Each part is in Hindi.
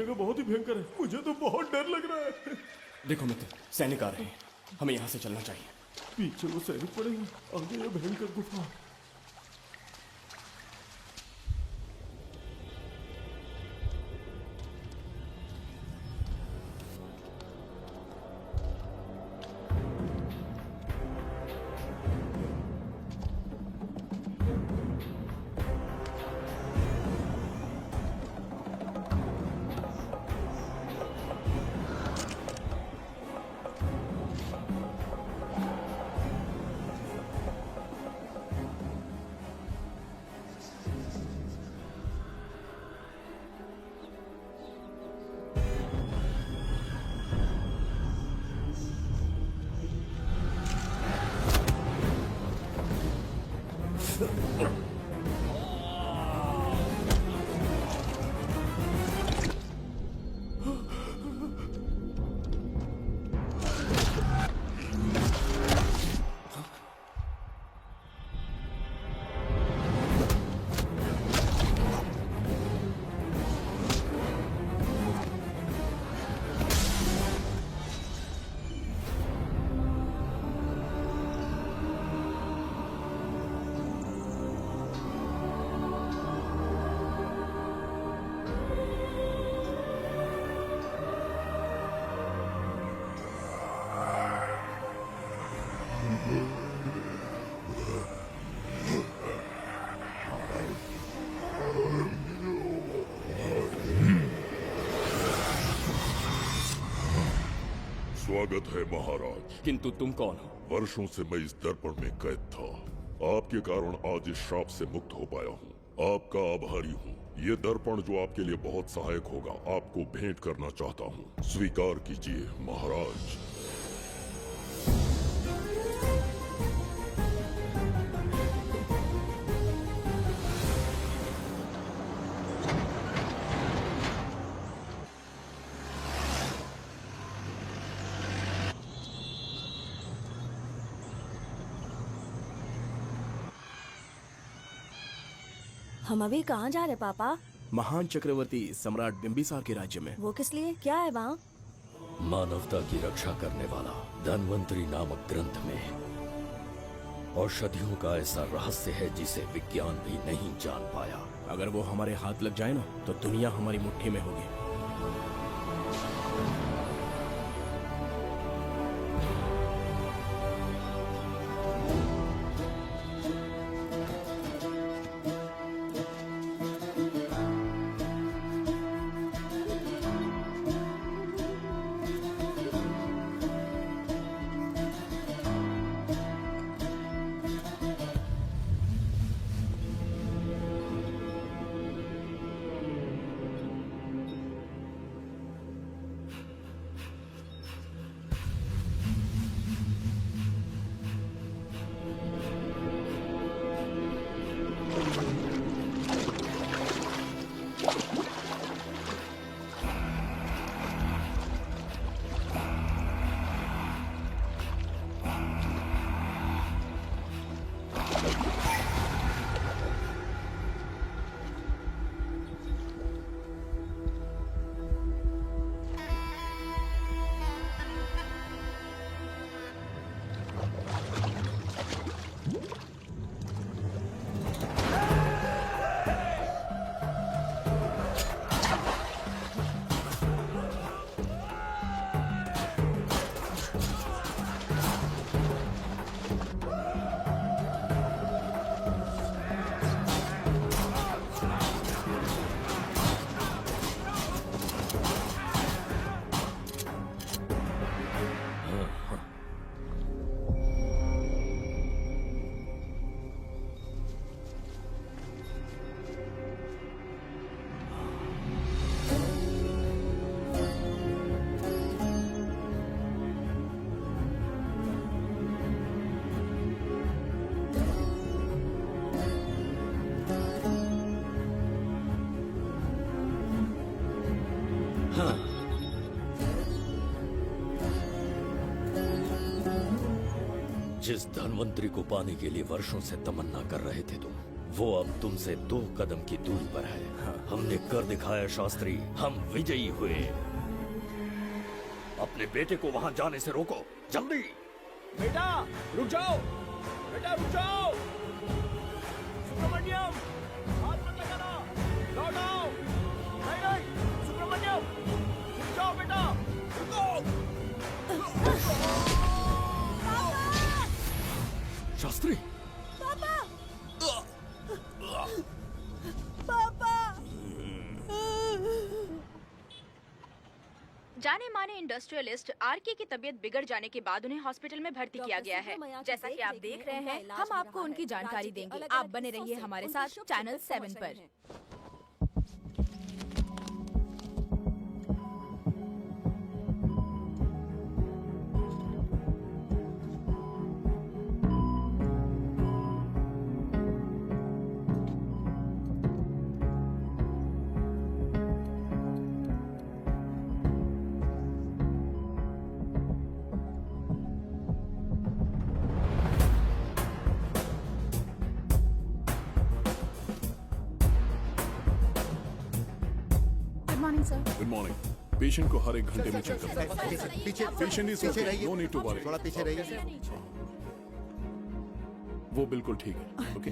जगह बहुत ही भयंकर है, मुझे तो बहुत डर लग रहा है। देखो मित्र, सैनिक आ रहे हैं, हमें यहाँ से चलना चाहिए। पीछे वो सैनिक पड़े हैं, आगे ये भयंकर गुफा। स्वागत है महाराज। किंतु तुम कौन हो? वर्षों से मैं इस दर्पण में कैद था। आपके कारण आज इस श्राप से मुक्त हो पाया हूँ। आपका आभारी हूँ। ये दर्पण जो आपके लिए बहुत सहायक होगा, आपको भेंट करना चाहता हूँ। स्वीकार कीजिए महाराज। हम अभी कहाँ जा रहे पापा? महान चक्रवर्ती सम्राट बिंबिसार के राज्य में। वो किस लिए? क्या है वहाँ? मानवता की रक्षा करने वाला धन्वंतरी नामक ग्रंथ में औषधियों का ऐसा रहस्य है जिसे विज्ञान भी नहीं जान पाया। अगर वो हमारे हाथ लग जाए ना, तो दुनिया हमारी मुट्ठी में होगी। जिस धन्वंतरी को पाने के लिए वर्षों से तमन्ना कर रहे थे तुम, वो अब तुमसे 2 कदम की दूरी पर है। हमने कर दिखाया शास्त्री, हम विजयी हुए। अपने बेटे को वहां जाने से रोको, जल्दी। बेटा रुक जाओ, बेटा रुक जाओ। सुब्रमण्यम, हाथ मत लगाना, लौट आओ। नहीं नहीं सुब्रमण्यम, रुक जाओ बेटा, रुको। शास्त्री, जाने माने इंडस्ट्रियलिस्ट आरके की तबीयत बिगड़ जाने के बाद उन्हें हॉस्पिटल में भर्ती किया गया है। जैसा कि आप देख रहे हैं, हम आपको उनकी जानकारी देंगे। आप बने रहिए हमारे साथ चैनल 7 पर। Good morning sir. Good morning. Patient को हर 1 घंटे में चेक करना है। पीछे पेशेंट इज पीछे ओके, रहिए, नो नीड टू वरी। थोड़ा पीछे रहिए। वो बिल्कुल ठीक है। ओके,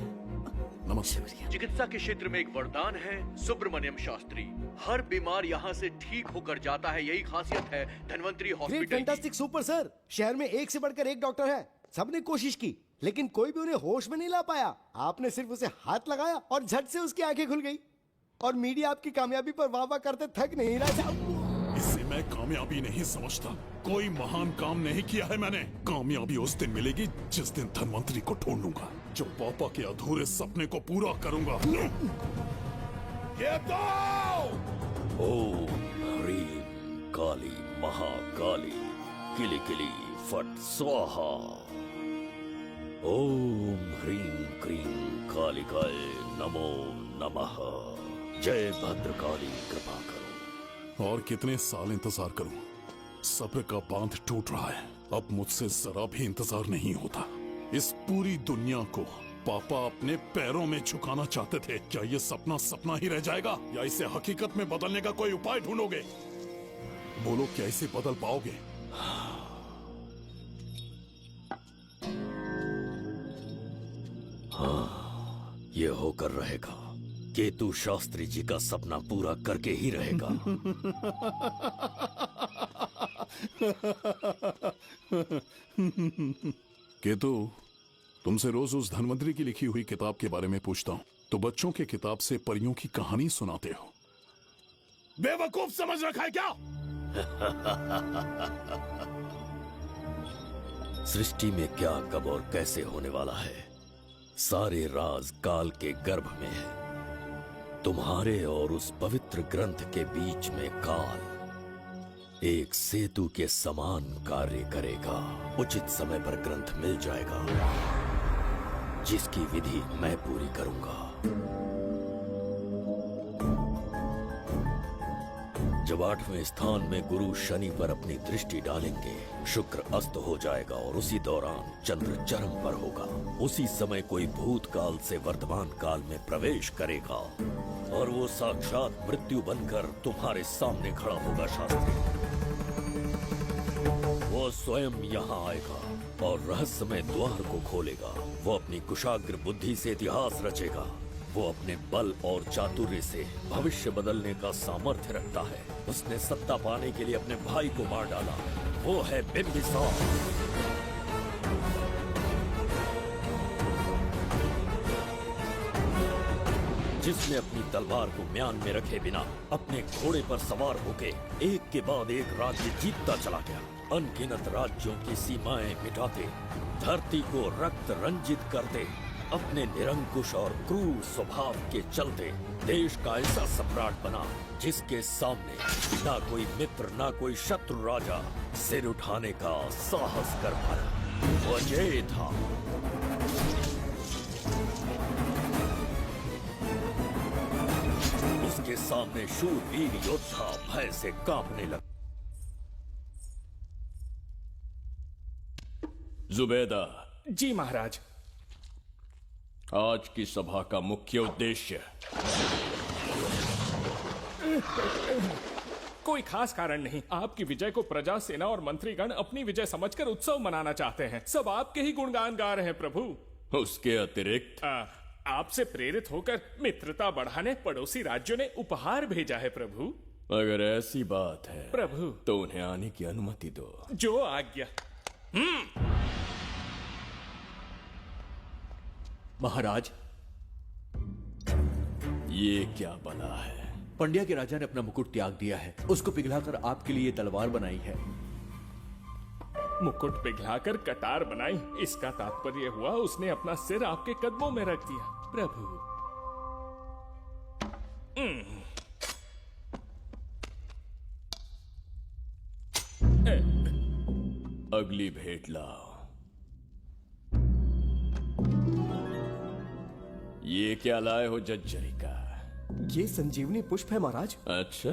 नमस्ते। चिकित्सा के क्षेत्र में एक वरदान है सुब्रमण्यम शास्त्री। हर बीमार यहाँ से ठीक होकर जाता है, यही खासियत है धन्वंतरी ग्रेट, हॉस्पिटल की। Fantastic, super sir. शहर में एक से बढ़कर एक डॉक्टर है। सबने कोशिश की लेकिन कोई भी उन्हें होश में नहीं ला पाया। आपने सिर्फ उसे हाथ लगाया और झट से उसकी आंखें खुल गई। और मीडिया आपकी कामयाबी पर वाह वाह करते थक नहीं रहा। इसे मैं कामयाबी नहीं समझता। कोई महान काम नहीं किया है मैंने। कामयाबी उस दिन मिलेगी जिस दिन धन्वंतरी को ढूंढूंगा, जो पापा के अधूरे सपने को पूरा करूंगा। ये दो! ओम ह्रीं काली महाकाली किली किली फट स्वाहा। ओम ह्रीं क्रीं कालिकाय नमो नमः। जय भद्रकाली, कृपा करो। और कितने साल इंतजार करूं? सब्र का बांध टूट रहा है। अब मुझसे जरा भी इंतजार नहीं होता। इस पूरी दुनिया को पापा अपने पैरों में झुकाना चाहते थे। क्या ये सपना सपना ही रह जाएगा या इसे हकीकत में बदलने का कोई उपाय ढूंढोगे? बोलो, क्या इसे बदल पाओगे? हाँ, ये होकर रहेगा। केतु शास्त्री जी का सपना पूरा करके ही रहेगा। केतु, तुमसे रोज उस धन्वंतरी की लिखी हुई किताब के बारे में पूछता हूँ तो बच्चों के किताब से परियों की कहानी सुनाते हो। बेवकूफ समझ रखा है क्या? सृष्टि में क्या, कब और कैसे होने वाला है, सारे राज काल के गर्भ में है। तुम्हारे और उस पवित्र ग्रंथ के बीच में काल एक सेतु के समान कार्य करेगा। उचित समय पर ग्रंथ मिल जाएगा, जिसकी विधि मैं पूरी करूंगा। जब 8वें स्थान में गुरु शनि पर अपनी दृष्टि डालेंगे, शुक्र अस्त हो जाएगा और उसी दौरान चंद्र चरम पर होगा। उसी समय कोई भूतकाल से वर्तमान काल में प्रवेश करेगा और वो साक्षात मृत्यु बनकर तुम्हारे सामने खड़ा होगा। शास्त्री, वो स्वयं यहाँ आएगा और रहस्यमय द्वार को खोलेगा। वो अपनी कुशाग्र बुद्धि से इतिहास रचेगा। वो अपने बल और चातुर्य से भविष्य बदलने का सामर्थ्य रखता है। उसने सत्ता पाने के लिए अपने भाई को मार डाला। वो है बिंबिसार। जिसने अपनी तलवार को म्यान में रखे बिना अपने घोड़े पर सवार होके एक के बाद एक राज्य जीतता चला गया। अनगिनत राज्यों की सीमाएं मिटाते, धरती को रक्त रंजित करते, अपने निरंकुश और क्रूर स्वभाव के चलते देश का ऐसा सम्राट बना जिसके सामने ना कोई मित्र ना कोई शत्रु राजा सिर उठाने का साहस कर पाया। वो अजय था। उसके सामने शूरवीर योद्धा भय से कांपने लगा। जुबैदा। जी महाराज। आज की सभा का मुख्य उद्देश्य कोई खास कारण नहीं। आपकी विजय को प्रजा, सेना और मंत्रीगण अपनी विजय समझकर उत्सव मनाना चाहते हैं। सब आपके ही गुणगान गा रहे हैं प्रभु। उसके अतिरिक्त आपसे प्रेरित होकर मित्रता बढ़ाने पड़ोसी राज्यों ने उपहार भेजा है प्रभु। अगर ऐसी बात है प्रभु तो उन्हें आने की अनुमति दो। जो आज्ञा। महाराज, ये क्या बला है? पंड्या के राजा ने अपना मुकुट त्याग दिया है। उसको पिघलाकर आपके लिए तलवार बनाई है। मुकुट पिघलाकर कटार बनाई, इसका तात्पर्य हुआ उसने अपना सिर आपके कदमों में रख दिया प्रभु। अगली भेंट लाओ। ये क्या लाए हो जज्जरी का? ये संजीवनी पुष्प है महाराज। अच्छा,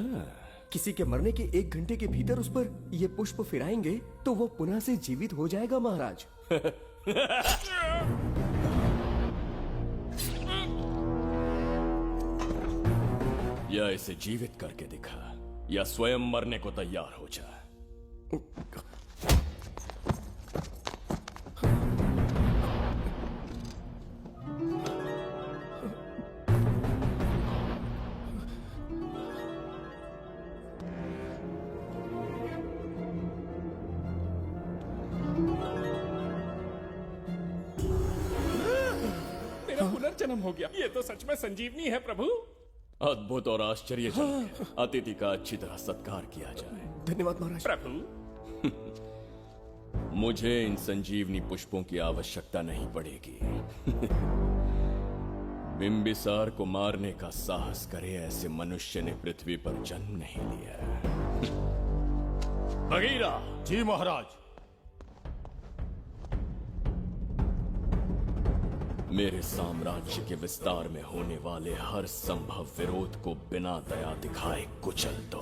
किसी के मरने के 1 घंटे के भीतर उस पर ये पुष्प फिराएंगे तो वो पुनः से जीवित हो जाएगा महाराज। या इसे जीवित करके दिखा या स्वयं मरने को तैयार हो जा। मेरा पुनर्जन्म हो गया। ये तो सच में संजीवनी है प्रभु। अद्भुत और आश्चर्यजनक। अतिथि का अच्छी तरह सत्कार किया जाए। धन्यवाद महाराज। प्रभु मुझे इन संजीवनी पुष्पों की आवश्यकता नहीं पड़ेगी। बिंबिसार को मारने का साहस करे ऐसे मनुष्य ने पृथ्वी पर जन्म नहीं लिया। बगीरा। जी महाराज। मेरे साम्राज्य के विस्तार में होने वाले हर संभव विरोध को बिना दया दिखाए कुचल दो।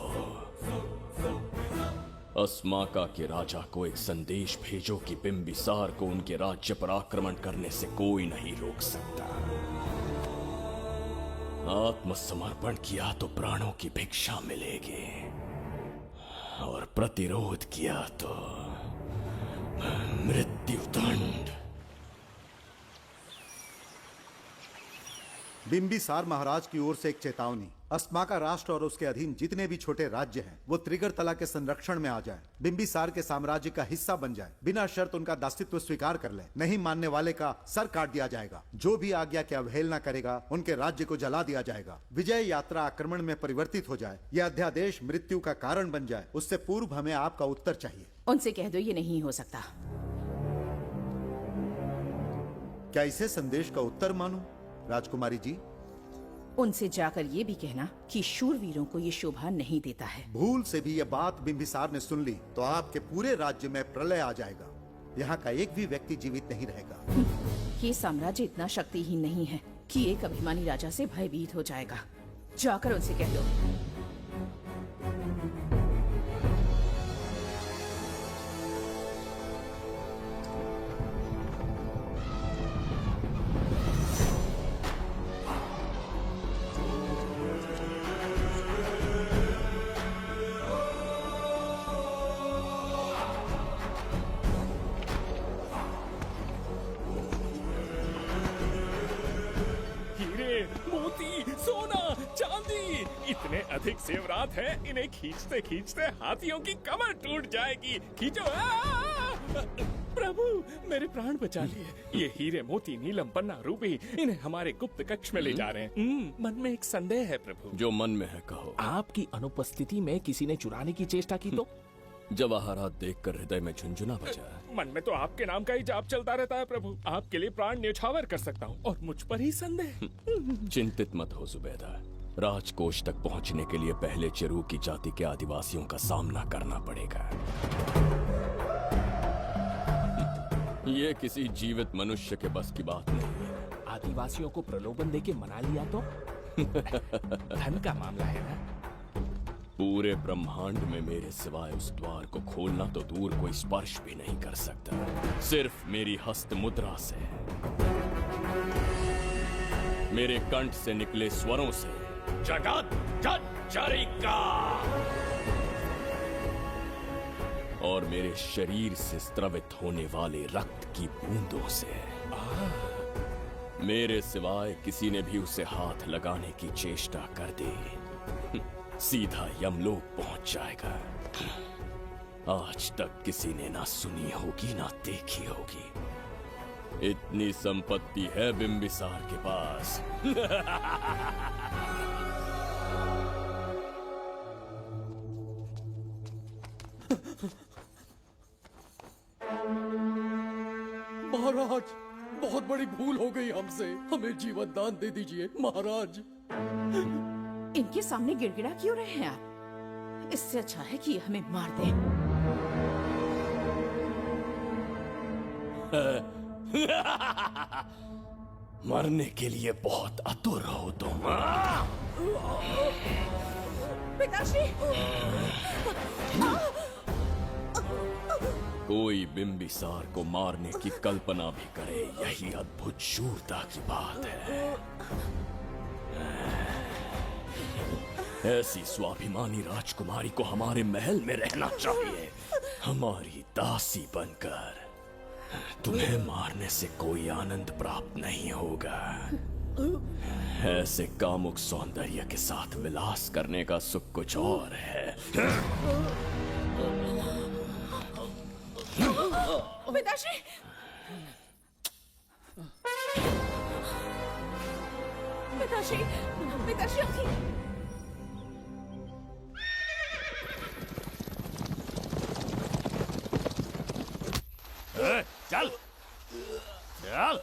अस्माका के राजा को एक संदेश भेजो कि बिंबिसार को उनके राज्य पर आक्रमण करने से कोई नहीं रोक सकता। आत्मसमर्पण किया तो प्राणों की भिक्षा मिलेगी और प्रतिरोध किया तो मृत्युदंड। बिंबिसार महाराज की ओर से एक चेतावनी। अस्माका राष्ट्र और उसके अधीन जितने भी छोटे राज्य हैं वो त्रिगर्तला के संरक्षण में आ जाएं, बिंबिसार के साम्राज्य का हिस्सा बन जाए, बिना शर्त उनका दासत्व स्वीकार कर ले। नहीं मानने वाले का सर काट दिया जाएगा। जो भी आज्ञा की अवहेलना करेगा उनके राज्य को जला दिया जाएगा। विजय यात्रा आक्रमण में परिवर्तित हो जाए, यह अध्यादेश मृत्यु का कारण बन जाए, उससे पूर्व हमें आपका उत्तर चाहिए। उनसे कह दो ये नहीं हो सकता। क्या इसे संदेश का उत्तर मानूं? राजकुमारी जी, उनसे जाकर ये भी कहना कि शूरवीरों को ये शोभा नहीं देता है। भूल से भी ये बात बिंबिसार ने सुन ली तो आपके पूरे राज्य में प्रलय आ जाएगा। यहाँ का एक भी व्यक्ति जीवित नहीं रहेगा। ये साम्राज्य इतना शक्तिहीन नहीं है कि एक अभिमानी राजा से भयभीत हो जाएगा। जाकर उनसे कह दो। इतने अधिक जेवरात हैं, इन्हें खींचते खींचते हाथियों की कमर टूट जाएगी। खींचो। प्रभु मेरे प्राण बचा लिए। ये हीरे मोती नीलम पन्ना रूबी इन्हें हमारे गुप्त कक्ष में ले जा रहे हैं। मन में एक संदेह है प्रभु। जो मन में है कहो। आपकी अनुपस्थिति में किसी ने चुराने की चेष्टा की तो? जवाहरात देखकर हृदय में झुंझुना बजा। मन में तो आपके नाम का ही जाप चलता रहता है प्रभु। आपके लिए प्राण न्यौछावर कर सकता हूँ और मुझ पर ही संदेह। चिंतित मत हो जुबैदा। राजकोष तक पहुंचने के लिए पहले चिरूकी जाति के आदिवासियों का सामना करना पड़ेगा। ये किसी जीवित मनुष्य के बस की बात नहीं है। आदिवासियों को प्रलोभन देके मना लिया तो? धन का मामला है ना। पूरे ब्रह्मांड में मेरे सिवाय उस द्वार को खोलना तो दूर कोई स्पर्श भी नहीं कर सकता, सिर्फ मेरी हस्त मुद्रा से। मेरे कंठ से निकले स्वरों से जगत जच्चरिका और मेरे शरीर से स्रवित होने वाले रक्त की बूंदों से मेरे सिवाय किसी ने भी उसे हाथ लगाने की चेष्टा कर दी सीधा यमलोक पहुंच जाएगा। आज तक किसी ने ना सुनी होगी ना देखी होगी। इतनी संपत्ति है बिंबिसार के पास। महाराज, बहुत बड़ी भूल हो गई हमसे, हमें जीवन दान दे दीजिए महाराज। इनके सामने गिड़गिड़ा क्यों रहे हैं आप? इससे अच्छा है कि हमें मार दें। मरने के लिए बहुत आतुर हो तुम। पिताश्री! कोई बिंबिसार को मारने की कल्पना भी करे, यही अद्भुत शूरता की बात है। ऐसी स्वाभिमानी राजकुमारी को हमारे महल में रहना चाहिए, हमारी दासी बनकर। तुम्हें मारने से कोई आनंद प्राप्त नहीं होगा। ऐसे कामुक सौंदर्य के साथ विलास करने का सुख कुछ और है। पिताश्री! पिताश्री! पिताश्री! चल चल।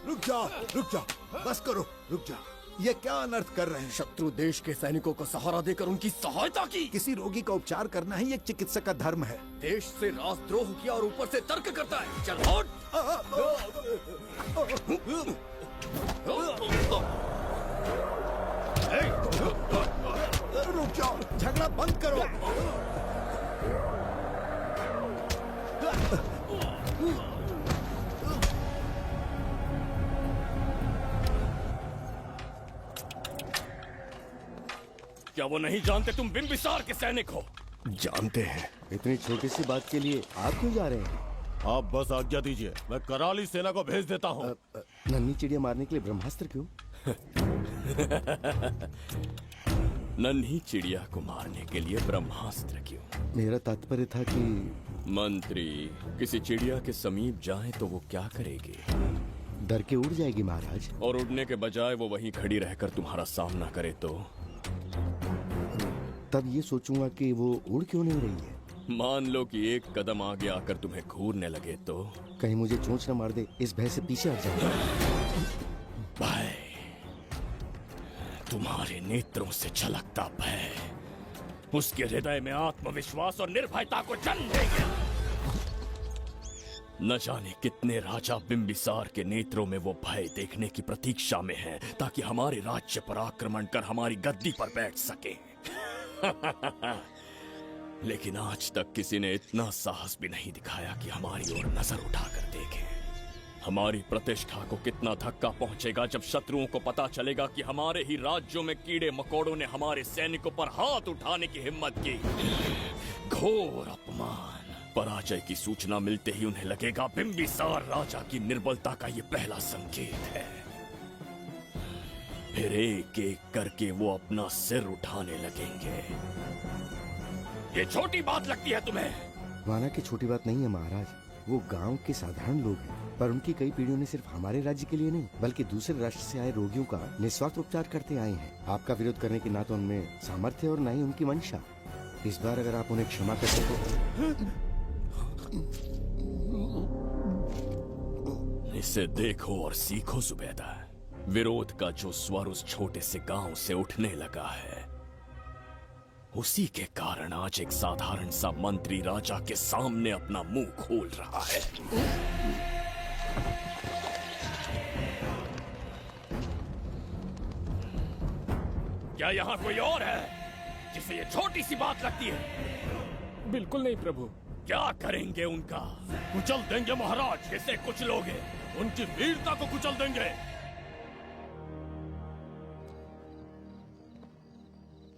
रुक जाओ, बस करो, रुक जाओ। ये क्या अनर्थ कर रहे हैं? शत्रु देश के सैनिकों को सहारा देकर उनकी सहायता की। किसी रोगी का उपचार करना ही एक चिकित्सक का धर्म है। देश से राजद्रोह किया और ऊपर से तर्क करता है। चल हट! रुक जाओ, झगड़ा बंद करो। क्या वो नहीं जानते तुम बिंबिसार के सैनिक हो? जानते हैं। इतनी छोटी सी बात के लिए आप क्यों जा रहे हैं? आप बस आज्ञा दीजिए, मैं कराली सेना को भेज देता हूँ। नन्ही चिड़िया मारने के लिए ब्रह्मास्त्र क्यों? नन्ही चिड़िया को मारने के लिए ब्रह्मास्त्र क्यों? मेरा तात्पर्य था कि मंत्री, किसी चिड़िया के समीप जाएं तो वो क्या करेगी? डर के उड़ जाएगी महाराज। और उड़ने के बजाय वो वहीं खड़ी रहकर तुम्हारा सामना करे तो? तब ये सोचूंगा कि वो उड़ क्यों नहीं रही है। मान लो कि एक कदम आगे आकर तुम्हें घूरने लगे तो? कहीं मुझे चोंच न मार दे, इस भय से पीछे हट जाऊंगा। भय, तुम्हारे नेत्रों से झलकता भय उसके हृदय में आत्मविश्वास और निर्भयता को जन्म देगा। न जाने कितने राजा बिंबिसार के नेत्रों में वो भय देखने की प्रतीक्षा में हैं, ताकि हमारे राज्य पर आक्रमण कर हमारी गद्दी पर बैठ सके। लेकिन आज तक किसी ने इतना साहस भी नहीं दिखाया कि हमारी ओर नजर उठाकर देखे। हमारी प्रतिष्ठा को कितना धक्का पहुंचेगा जब शत्रुओं को पता चलेगा कि हमारे ही राज्यों में कीड़े मकोड़ों ने हमारे सैनिकों पर हाथ उठाने की हिम्मत की। घोर अपमान। पराजय की सूचना मिलते ही उन्हें लगेगा बिंबिसार राजा की निर्बलता का ये पहला संकेत है। फिर एक एक करके वो अपना सिर उठाने लगेंगे। ये छोटी बात लगती है तुम्हें? माना कि छोटी बात नहीं है महाराज। वो गांव के साधारण लोग हैं, पर उनकी कई पीढ़ियों ने सिर्फ हमारे राज्य के लिए नहीं बल्कि दूसरे राष्ट्र से आए रोगियों का निस्वार्थ उपचार करते आए हैं। आपका विरोध करने की ना तो उनमें सामर्थ्य और ना ही उनकी मंशा। इस बार अगर आप उन्हें क्षमा कर सको। इसे देखो और सीखो जुबैदा। विरोध का जो स्वर उस छोटे से गांव से उठने लगा है, उसी के कारण आज एक साधारण सा मंत्री राजा के सामने अपना मुंह खोल रहा है। क्या यहाँ कोई और है जिसे ये छोटी सी बात लगती है? बिल्कुल नहीं प्रभु। क्या करेंगे उनका? कुचल देंगे महाराज। इसे कुचलोगे, उनकी वीरता को कुचल देंगे।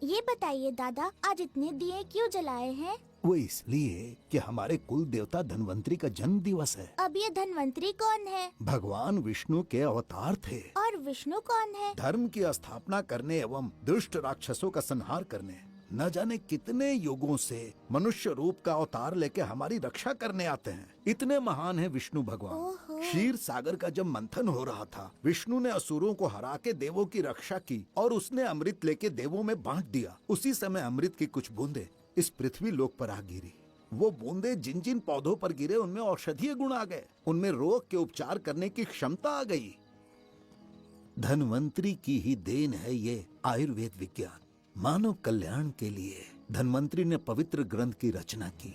ये बताइए दादा, आज इतने दिए क्यों जलाए हैं? वो इसलिए कि हमारे कुल देवता धन्वंतरी का जन्म दिवस है। अब ये धन्वंतरी कौन है? भगवान विष्णु के अवतार थे। और विष्णु कौन है? धर्म की स्थापना करने एवं दुष्ट राक्षसों का संहार करने न जाने कितने युगों से मनुष्य रूप का अवतार लेके हमारी रक्षा करने आते हैं। इतने महान है विष्णु भगवान। क्षीर सागर का जब मंथन हो रहा था, विष्णु ने असुरों को हरा के देवों की रक्षा की और उसने अमृत लेके देवों में बांट दिया। उसी समय अमृत की कुछ बूंदे इस पृथ्वी लोक पर आ गिरी। वो बूंदे जिन जिन पौधों पर गिरे उनमें औषधीय गुण आ गए, उनमें रोग के उपचार करने की क्षमता आ गई। धन्वंतरी की ही देन है ये आयुर्वेद विज्ञान। मानव कल्याण के लिए धन्वंतरी ने पवित्र ग्रंथ की रचना की।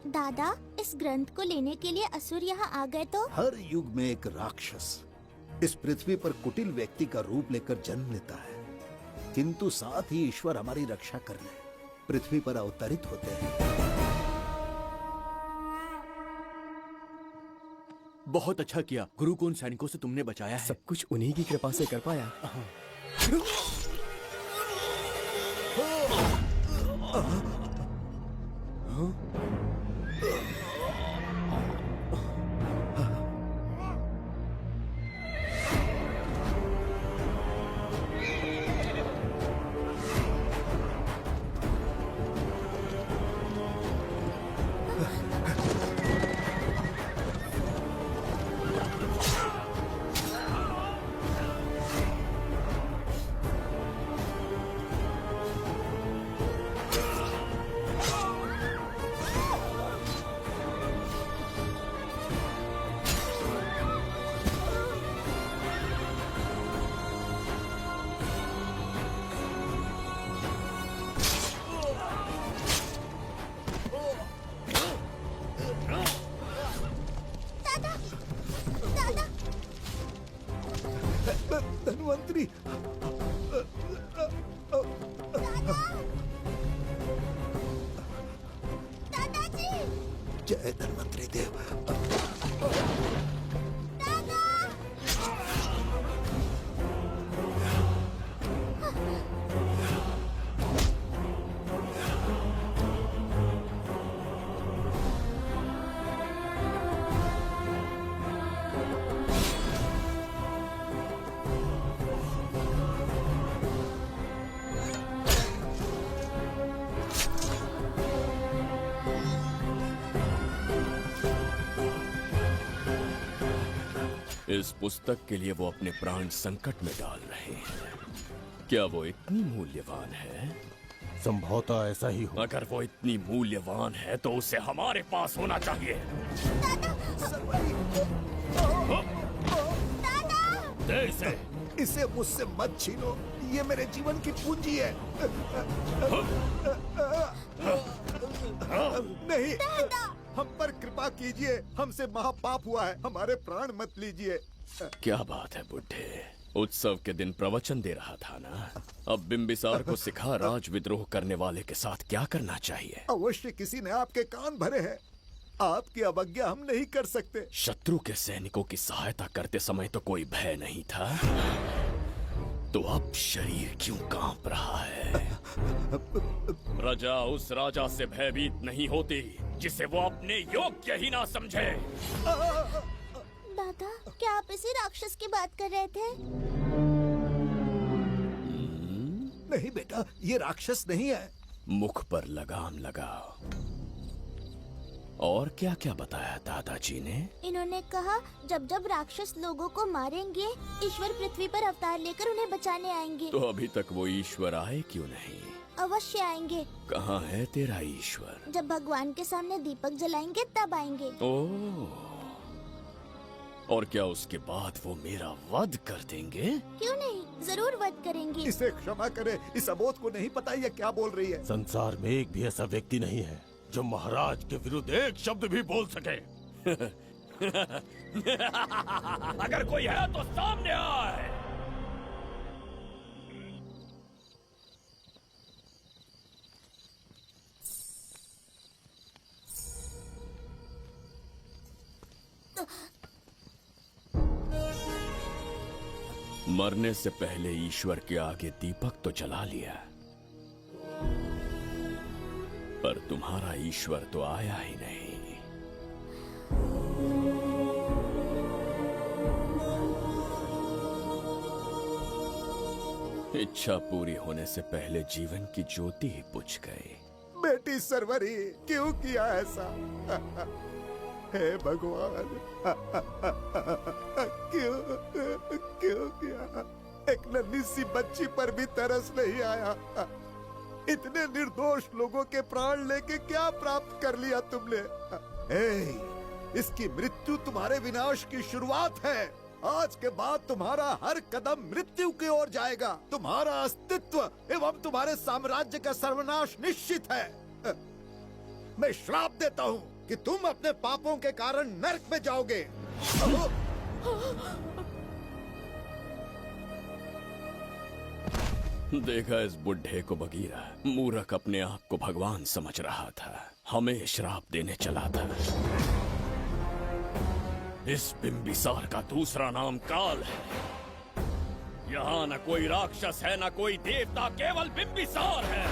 दादा, इस ग्रंथ को लेने के लिए असुर यहाँ आ गए तो? हर युग में एक राक्षस इस पृथ्वी पर कुटिल व्यक्ति का रूप लेकर जन्म लेता है, किंतु साथ ही ईश्वर हमारी रक्षा करने पृथ्वी पर अवतरित होते हैं। बहुत अच्छा किया गुरु को उन सैनिकों से तुमने बचाया है। सब कुछ उन्हीं की कृपा से कर पाया। धन्वंतरी, दादाजी, जय धन्वंतरी देव। इस पुस्तक के लिए वो अपने प्राण संकट में डाल रहे हैं। क्या वो इतनी मूल्यवान है? संभवतः ऐसा ही हो। अगर वो इतनी मूल्यवान है तो उसे हमारे पास होना चाहिए। दे इसे। इसे मुझसे मत छीनो, ये मेरे जीवन की पूंजी है। नहीं, हम पर कृपा कीजिए, हमसे महापाप हुआ है, हमारे प्राण मत लीजिए। क्या बात है बुड्ढे, उत्सव के दिन प्रवचन दे रहा था ना। अब बिंबिसार को सिखा राज विद्रोह करने वाले के साथ क्या करना चाहिए। अवश्य किसी ने आपके कान भरे हैं, आपकी अवज्ञा हम नहीं कर सकते। शत्रु के सैनिकों की सहायता करते समय तो कोई भय नहीं था, तो अब शरीर क्यों कांप रहा है? प्रजा उस राजा से भयभीत नहीं होती जिसे वो अपने योग्य ही ना समझे। दादा, क्या आप इसी राक्षस की बात कर रहे थे? नहीं बेटा, ये राक्षस नहीं है। मुख पर लगाम लगाओ। और क्या क्या बताया दादाजी ने? इन्होंने कहा जब जब राक्षस लोगों को मारेंगे, ईश्वर पृथ्वी पर अवतार लेकर उन्हें बचाने आएंगे। तो अभी तक वो ईश्वर आए क्यों नहीं? अवश्य आएंगे। कहाँ है तेरा ईश्वर? जब भगवान के सामने दीपक जलाएंगे तब आएंगे। ओह, और क्या उसके बाद वो मेरा वध कर देंगे? क्यों नहीं, जरूर वध करेंगे। इसे क्षमा करे, इस अबोध को नहीं पता ये क्या बोल रही है। संसार में एक भी ऐसा व्यक्ति नहीं है जो महाराज के विरुद्ध एक शब्द भी बोल सके। अगर कोई है तो सामने आए। मरने से पहले ईश्वर के आगे दीपक तो जला लिया, पर तुम्हारा ईश्वर तो आया ही नहीं। इच्छा पूरी होने से पहले जीवन की ज्योति ही बुझ गई। बेटी सरवरी, क्यों किया ऐसा? हे भगवान, क्यों किया? एक नन्ही सी बच्ची पर भी तरस नहीं आया। इतने निर्दोष लोगों के प्राण लेके क्या प्राप्त कर लिया तुमने? इसकी मृत्यु तुम्हारे विनाश की शुरुआत है। आज के बाद तुम्हारा हर कदम मृत्यु की ओर जाएगा। तुम्हारा अस्तित्व एवं तुम्हारे साम्राज्य का सर्वनाश निश्चित है। मैं श्राप देता हूँ कि तुम अपने पापों के कारण नरक में जाओगे। देखा इस बुढ़े को बगीरा, मूर्ख अपने आप को भगवान समझ रहा था, हमें श्राप देने चला था। इस बिंबिसार का दूसरा नाम काल है। यहाँ न कोई राक्षस है, न कोई देवता, केवल बिंबिसार है।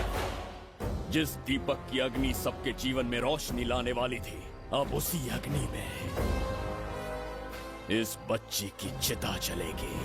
जिस दीपक की अग्नि सबके जीवन में रोशनी लाने वाली थी, अब उसी अग्नि में इस बच्ची की चिता जलेगी।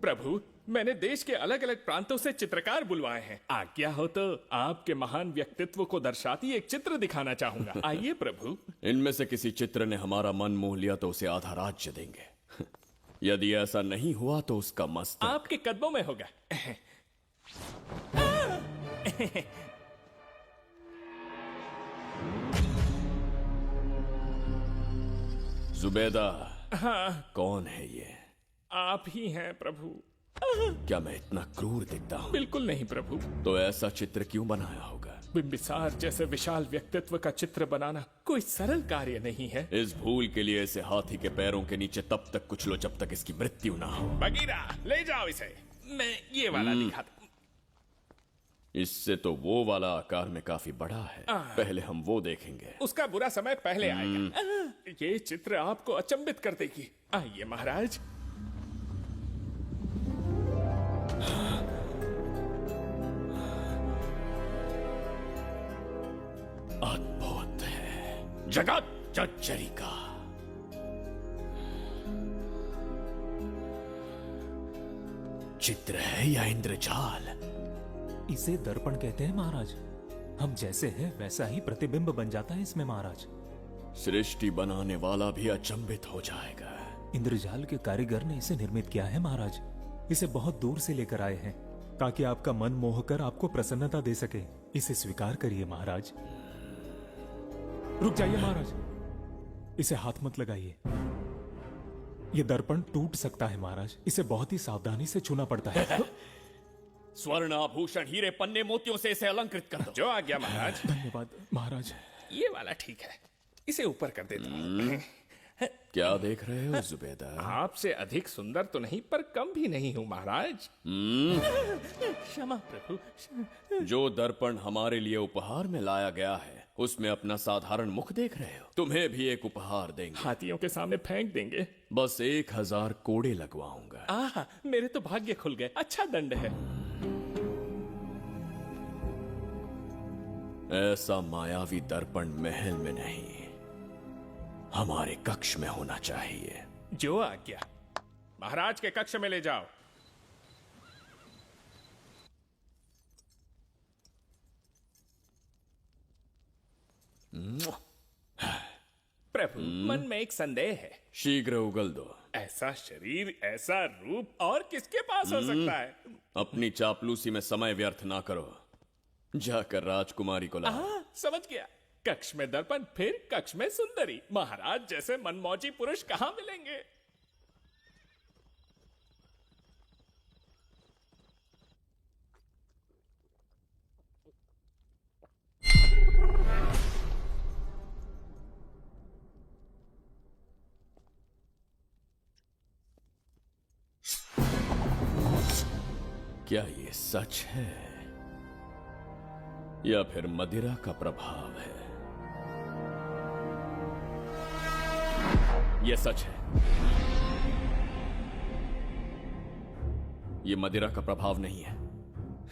प्रभु, मैंने देश के अलग अलग प्रांतों से चित्रकार बुलवाए हैं। आज्ञा हो तो आपके महान व्यक्तित्व को दर्शाती एक चित्र दिखाना चाहूंगा। आइए प्रभु। इनमें से किसी चित्र ने हमारा मन मोह लिया तो उसे आधा राज्य देंगे। यदि ऐसा नहीं हुआ तो उसका मस्तक आपके कदमों में होगा। जुबैदा, हाँ, कौन है ये? आप ही हैं प्रभु। क्या मैं इतना क्रूर दिखता हूँ? बिल्कुल नहीं प्रभु। तो ऐसा चित्र क्यों बनाया होगा? बिंबिसार जैसे विशाल व्यक्तित्व का चित्र बनाना कोई सरल कार्य नहीं है। इस भूल के लिए इसे हाथी के पैरों के नीचे तब तक कुचलो जब तक इसकी मृत्यु ना हो। बगीरा, ले जाओ इसे। मैं ये वाला दिखाता। इससे तो वो वाला आकार में काफी बड़ा है। पहले हम वो देखेंगे। उसका बुरा समय पहले आएगा। ये चित्र आपको अचंभित कर देगी। आइए महाराज। अद्भुत है, जगत जज्जरी का। चित्र है या इंद्रजाल? इसे दर्पण कहते हैं महाराज। हम जैसे हैं वैसा ही प्रतिबिंब बन जाता है इसमें महाराज। सृष्टि बनाने वाला भी अचंभित हो जाएगा। इंद्रजाल के कारीगर ने इसे निर्मित किया है महाराज। इसे बहुत दूर से लेकर आए हैं ताकि आपका मन मोह कर आपको प्रसन्नता दे सके। इसे स्वीकार करिए महाराज। रुक जाइए महाराज, इसे हाथ मत लगाइए। ये दर्पण टूट सकता है महाराज। इसे बहुत ही सावधानी से छूना पड़ता है। स्वर्ण आभूषण, हीरे, पन्ने, मोतियों से इसे अलंकृत कर दो। जो आज्ञा महाराज। धन्यवाद महाराज। ये वाला ठीक है, इसे ऊपर कर देता हूँ। क्या देख रहे हो जुबैदा? आपसे अधिक सुंदर तो नहीं पर कम भी नहीं हूँ महाराज। क्षमा प्रभु। जो दर्पण हमारे लिए उपहार में लाया गया है उसमें अपना साधारण मुख देख रहे हो? तुम्हें भी एक उपहार देंगे। हाथियों के सामने फेंक देंगे। बस 1000 कोड़े लगवाऊंगा। आह, मेरे तो भाग्य खुल गए। अच्छा दंड है। ऐसा मायावी दर्पण महल में नहीं, हमारे कक्ष में होना चाहिए। जो आज्ञा। महाराज के कक्ष में ले जाओ। प्रभु, मन में एक संदेह है। शीघ्र उगल दो। ऐसा शरीर, ऐसा रूप और किसके पास हो सकता है? अपनी चापलूसी में समय व्यर्थ ना करो। जाकर राजकुमारी को लाओ। समझ गया। कक्ष में दर्पण, फिर कक्ष में सुंदरी। महाराज जैसे मनमौजी पुरुष कहाँ मिलेंगे? क्या ये सच है या फिर मदिरा का प्रभाव है? ये सच है। ये मदिरा का प्रभाव नहीं है।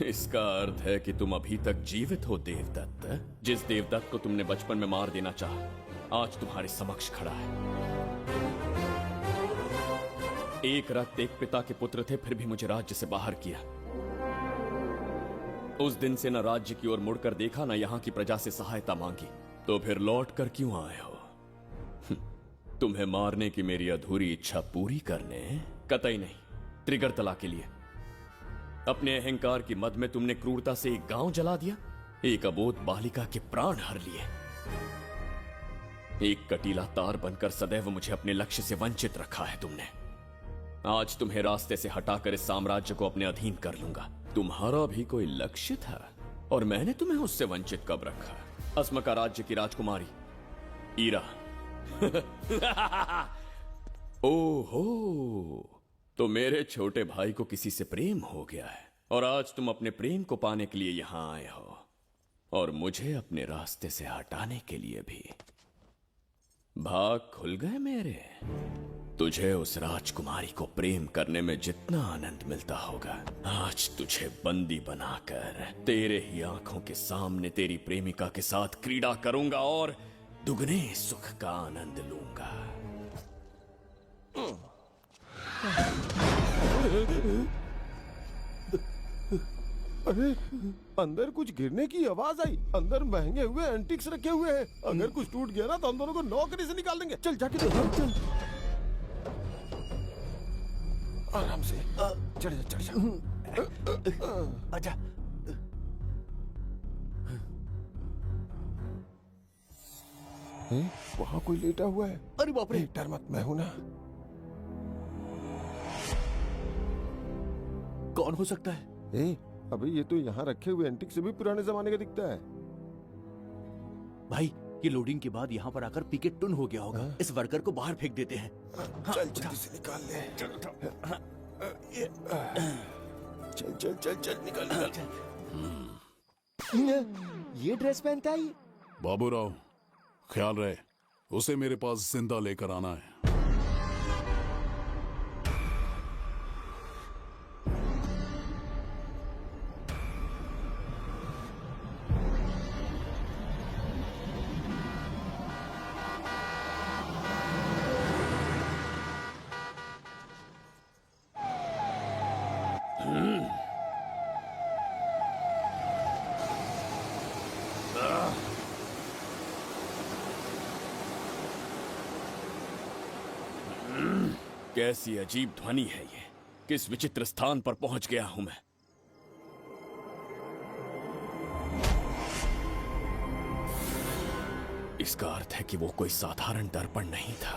इसका अर्थ है कि तुम अभी तक जीवित हो देवदत्त। जिस देवदत्त को तुमने बचपन में मार देना चाहा, आज तुम्हारे समक्ष खड़ा है। एक रक्त एक पिता के पुत्र थे, फिर भी मुझे राज्य से बाहर किया। उस दिन से न राज्य की ओर मुड़कर देखा, न यहां की प्रजा से सहायता मांगी। तो फिर लौट कर क्यों आए हो? तुम्हें मारने की मेरी अधूरी इच्छा पूरी करने? कतई नहीं, त्रिगर्तला के लिए। अपने अहंकार की मद में तुमने क्रूरता से एक गांव जला दिया, एक अबोध बालिका के प्राण हर लिए। एक कटीला तार बनकर सदैव मुझे अपने लक्ष्य से वंचित रखा है तुमने। आज तुम्हें रास्ते से हटाकर इस साम्राज्य को अपने अधीन कर लूंगा। तुम्हारा भी कोई लक्ष्य था और मैंने तुम्हें उससे वंचित कब रखा? अस्मका राज्य की राजकुमारी ईरा। ओहो, तो मेरे छोटे भाई को किसी से प्रेम हो गया है और आज तुम अपने प्रेम को पाने के लिए यहां आए हो और मुझे अपने रास्ते से हटाने के लिए भी। भाग खुल गए मेरे। तुझे उस राजकुमारी को प्रेम करने में जितना आनंद मिलता होगा, आज तुझे बंदी बनाकर तेरे ही आंखों के सामने तेरी प्रेमिका के साथ क्रीड़ा करूंगा और दुगने सुख का आनंद लूंगा। अरे, अंदर कुछ गिरने की आवाज आई। अंदर महंगे हुए एंटिक्स रखे हुए हैं। अगर कुछ टूट गया ना तो हम दोनों को नौकरी से निकाल देंगे। चल जाके देख। चल आराम से चढ़ जा, चढ़ जा। आजा। वहाँ कोई लेटा हुआ है। अरे बाप रे, डर मत, मैं हूं ना। कौन हो सकता है? अबे ये तो यहाँ रखे हुए एंटिक से भी पुराने जमाने का दिखता है। भाई, ये लोडिंग के बाद यहाँ पर आकर पिकेट टुन हो गया होगा। इस वर्कर को बाहर फेंक देते हैं। चल जल्दी से निकाल ले। चल चल चल चल निकाल निकाल। ये ड्रेस पहनता है? बाबूराव, ख्याल रहे, उसे मेरे पास जिंदा लेकर आना है। कैसी अजीब ध्वनि है ये? किस विचित्र स्थान पर पहुंच गया हूं मैं? इसका अर्थ है कि वो कोई साधारण दर्पण नहीं था,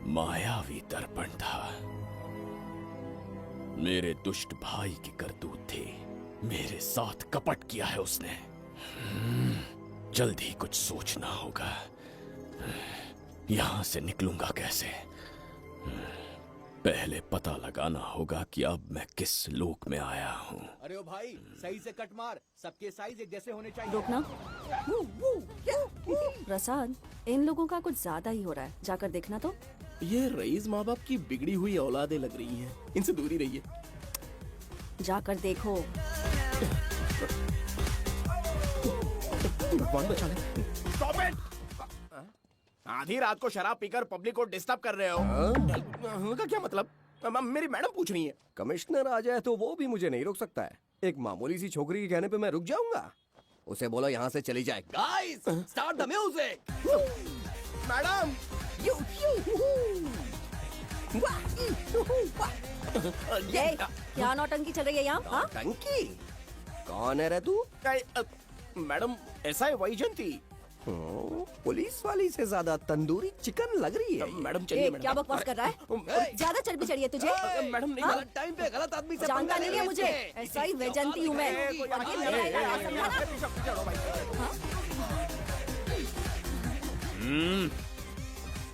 मायावी दर्पण था। मेरे दुष्ट भाई की करतूत थी। मेरे साथ कपट किया है उसने। जल्द ही कुछ सोचना होगा। यहां से निकलूंगा कैसे? पहले पता लगाना होगा कि अब मैं किस लोक में आया हूँ। अरे ओ भाई, सही से कट मार। सबके साइज एक जैसे होने चाहिए। रुकना। प्रसाद, इन लोगों का कुछ ज्यादा ही हो रहा है। जाकर देखना तो। ये रईस माँ बाप की बिगड़ी हुई औलादें लग रही हैं। इनसे दूरी रहिए। जाकर देखो। भगवान बचा ले। Stop it! आधी रात को शराब पीकर पब्लिक को डिस्टर्ब कर रहे हो। का क्या मतलब? मेरी मैडम पूछ रही है। कमिश्नर आ जाए तो वो भी मुझे नहीं रोक सकता है। एक मामूली सी छोकरी के कहने पे मैं रुक जाऊंगा? उसे बोलो यहाँ से चली जाए। Guys, start the music. Madam, क्या नौटंकी चल रही है यहाँ? नौटंकी? कौन है रे तू? मैडम, ऐसा है वैजयंती। पुलिस वाली से ज्यादा तंदूरी चिकन लग रही है। मैडम चलिए। क्या बकवास कर रहा है? ज्यादा चर्बी चढ़ी है तुझे? मैडम नहीं, गलत टाइम पे गलत आदमी से जानता नहीं है मुझे। ऐसा ही वैजयंती हूँ मैं।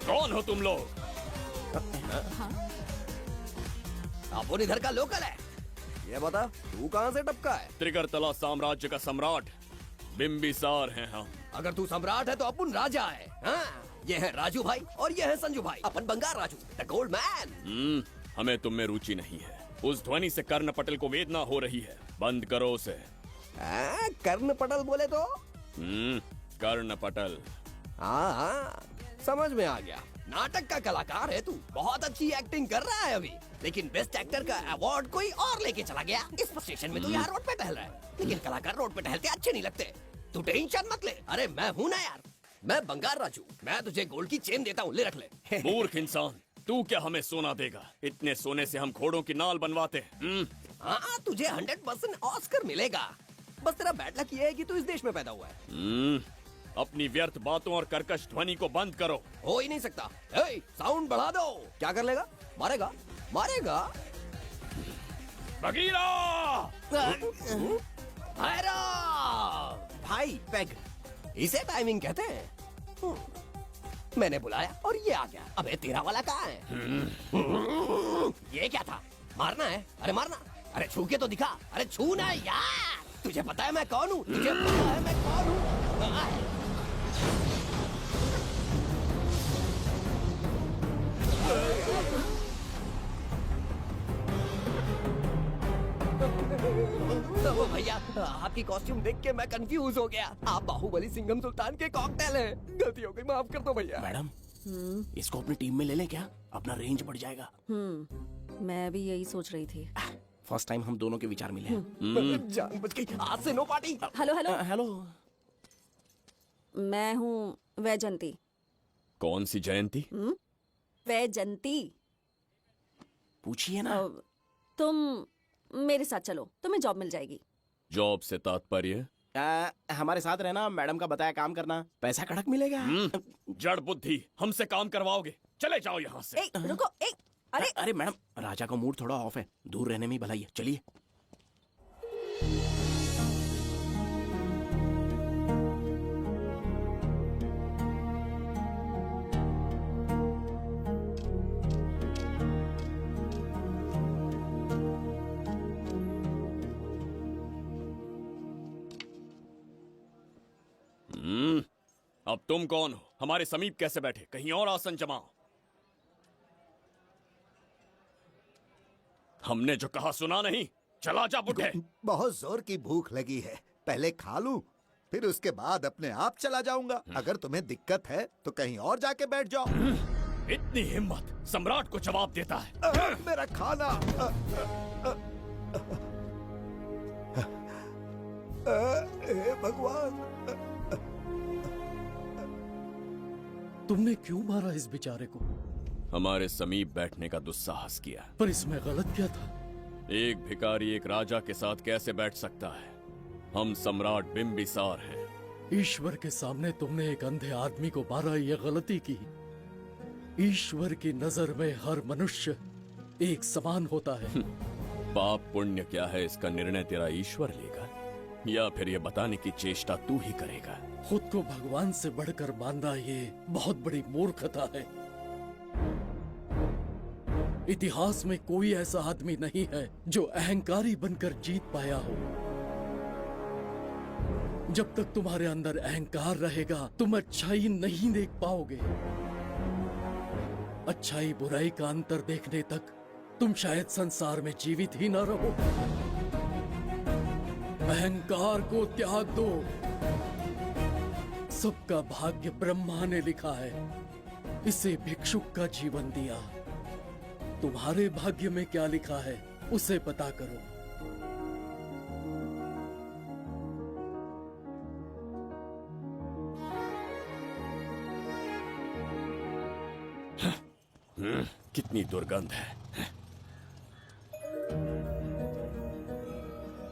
कौन हो तुम लोग? अपन इधर का लोकल है। ये बता, तू कहाँ से टपका है? त्रिगर्तला साम्राज्य का सम्राट बिंबिसार हैं हम। अगर तू सम्राट है तो अपन राजा है। हाँ? ये है राजू भाई और ये है संजू भाई, अपन बंगार राजू, द गोल्ड मैन। हमें तुम में रुचि नहीं है। उस ध्वनि से कर्ण पटेल को वेदना हो रही है, बंद करो उसे। कर्ण पटेल बोले तो? कर्ण पटेल। हाँ, समझ में आ गया। नाटक का कलाकार है तू, बहुत अच्छी एक्टिंग कर रहा है अभी, लेकिन बेस्ट एक्टर का अवार्ड कोई और लेके चला गया। इस स्टेशन में तो यहाँ रोड पे टहल रहा है, लेकिन कलाकार रोड पे टहलते अच्छे नहीं लगते। तू टेंशन मत ले, अरे मैं हूँ ना यार, मैं बंगार राजू, मैं तुझे गोल्ड की चेन देता हूँ, ले रख ले। मूर्ख इंसान, तू क्या हमें सोना देगा? इतने सोने से हम घोड़ों की नाल बनवाते हैं। हाँ, तुझे 100% ऑस्कर मिलेगा। बस तेरा बैड लक ये है कि तू इस देश में पैदा हुआ है। अपनी व्यर्थ बातों और कर्कश ध्वनि को बंद करो। हो ही नहीं सकता। साउंड बढ़ा दो। क्या कर लेगा? मारेगा? मारेगा? बगीरा! भाई पैग, इसे टाइमिंग कहते हैं। मैंने बुलाया और ये आ गया। अबे तेरा वाला कहाँ है? ये क्या था? मारना है? अरे मारना। अरे छू के तो दिखा। अरे छू ना यार। तुझे पता है मैं कौन हूँ? तुझे पता है मैं कौन हूँ? तो भैया, आपकी कॉस्ट्यूम देख के मैं कंफ्यूज हो गया। आप बाहुबली सिंघम सुल्तान के कॉकटेल हैं। गलती हो गई, माफ कर दो भैया। मैडम, इसको अपनी टीम में ले लें क्या? अपना रेंज बढ़ जाएगा। मैं भी यही सोच रही थी। फर्स्ट टाइम हम दोनों के विचार मिले। जान बच गई। आज से no party. Hello hello hello, मैं हूँ वैजंती। कौन सी जयंती? वैजंती। पूछिए ना। तुम मेरे साथ चलो, तुम्हें जॉब मिल जाएगी। जॉब से तात्पर्य? हमारे साथ रहना, मैडम का बताया काम करना, पैसा कड़क मिलेगा। जड़ बुद्धि, हमसे काम करवाओगे? चले जाओ यहाँ से। रुको, अरे मैडम, राजा का मूड थोड़ा ऑफ है, दूर रहने में ही भलाई है। चलिए। अब तुम कौन हो? हमारे समीप कैसे बैठे? कहीं और आसन जमाओ। हमने जो कहा सुना नहीं? चला जा बुढ़े। बहुत जोर की भूख लगी है, पहले खा लूं, फिर उसके बाद अपने आप चला जाऊंगा। अगर तुम्हें दिक्कत है तो कहीं और जाके बैठ जाओ। इतनी हिम्मत, सम्राट को जवाब देता है। मेरा खाना। हे भगवान, तुमने क्यों मारा इस बेचारे को? हमारे समीप बैठने का दुस्साहस किया। पर इसमें गलत क्या था? एक भिखारी एक राजा के साथ कैसे बैठ सकता है? हम सम्राट बिंबिसार हैं। ईश्वर के सामने तुमने एक अंधे आदमी को मारा, ये गलती की। ईश्वर की नजर में हर मनुष्य एक समान होता है। पाप पुण्य क्या है, इसका निर्णय तेरा ईश्वर लेगा या फिर ये बताने की चेष्टा तू ही करेगा? खुद को भगवान से बढ़कर मानना ये बहुत बड़ी मूर्खता है। इतिहास में कोई ऐसा आदमी नहीं है जो अहंकारी बनकर जीत पाया हो। जब तक तुम्हारे अंदर अहंकार रहेगा, तुम अच्छाई नहीं देख पाओगे। अच्छाई बुराई का अंतर देखने तक तुम शायद संसार में जीवित ही न रहो। अहंकार को त्याग दो। सबका भाग्य ब्रह्मा ने लिखा है, इसे भिक्षुक का जीवन दिया। तुम्हारे भाग्य में क्या लिखा है उसे पता करो। कितनी दुर्गंध है।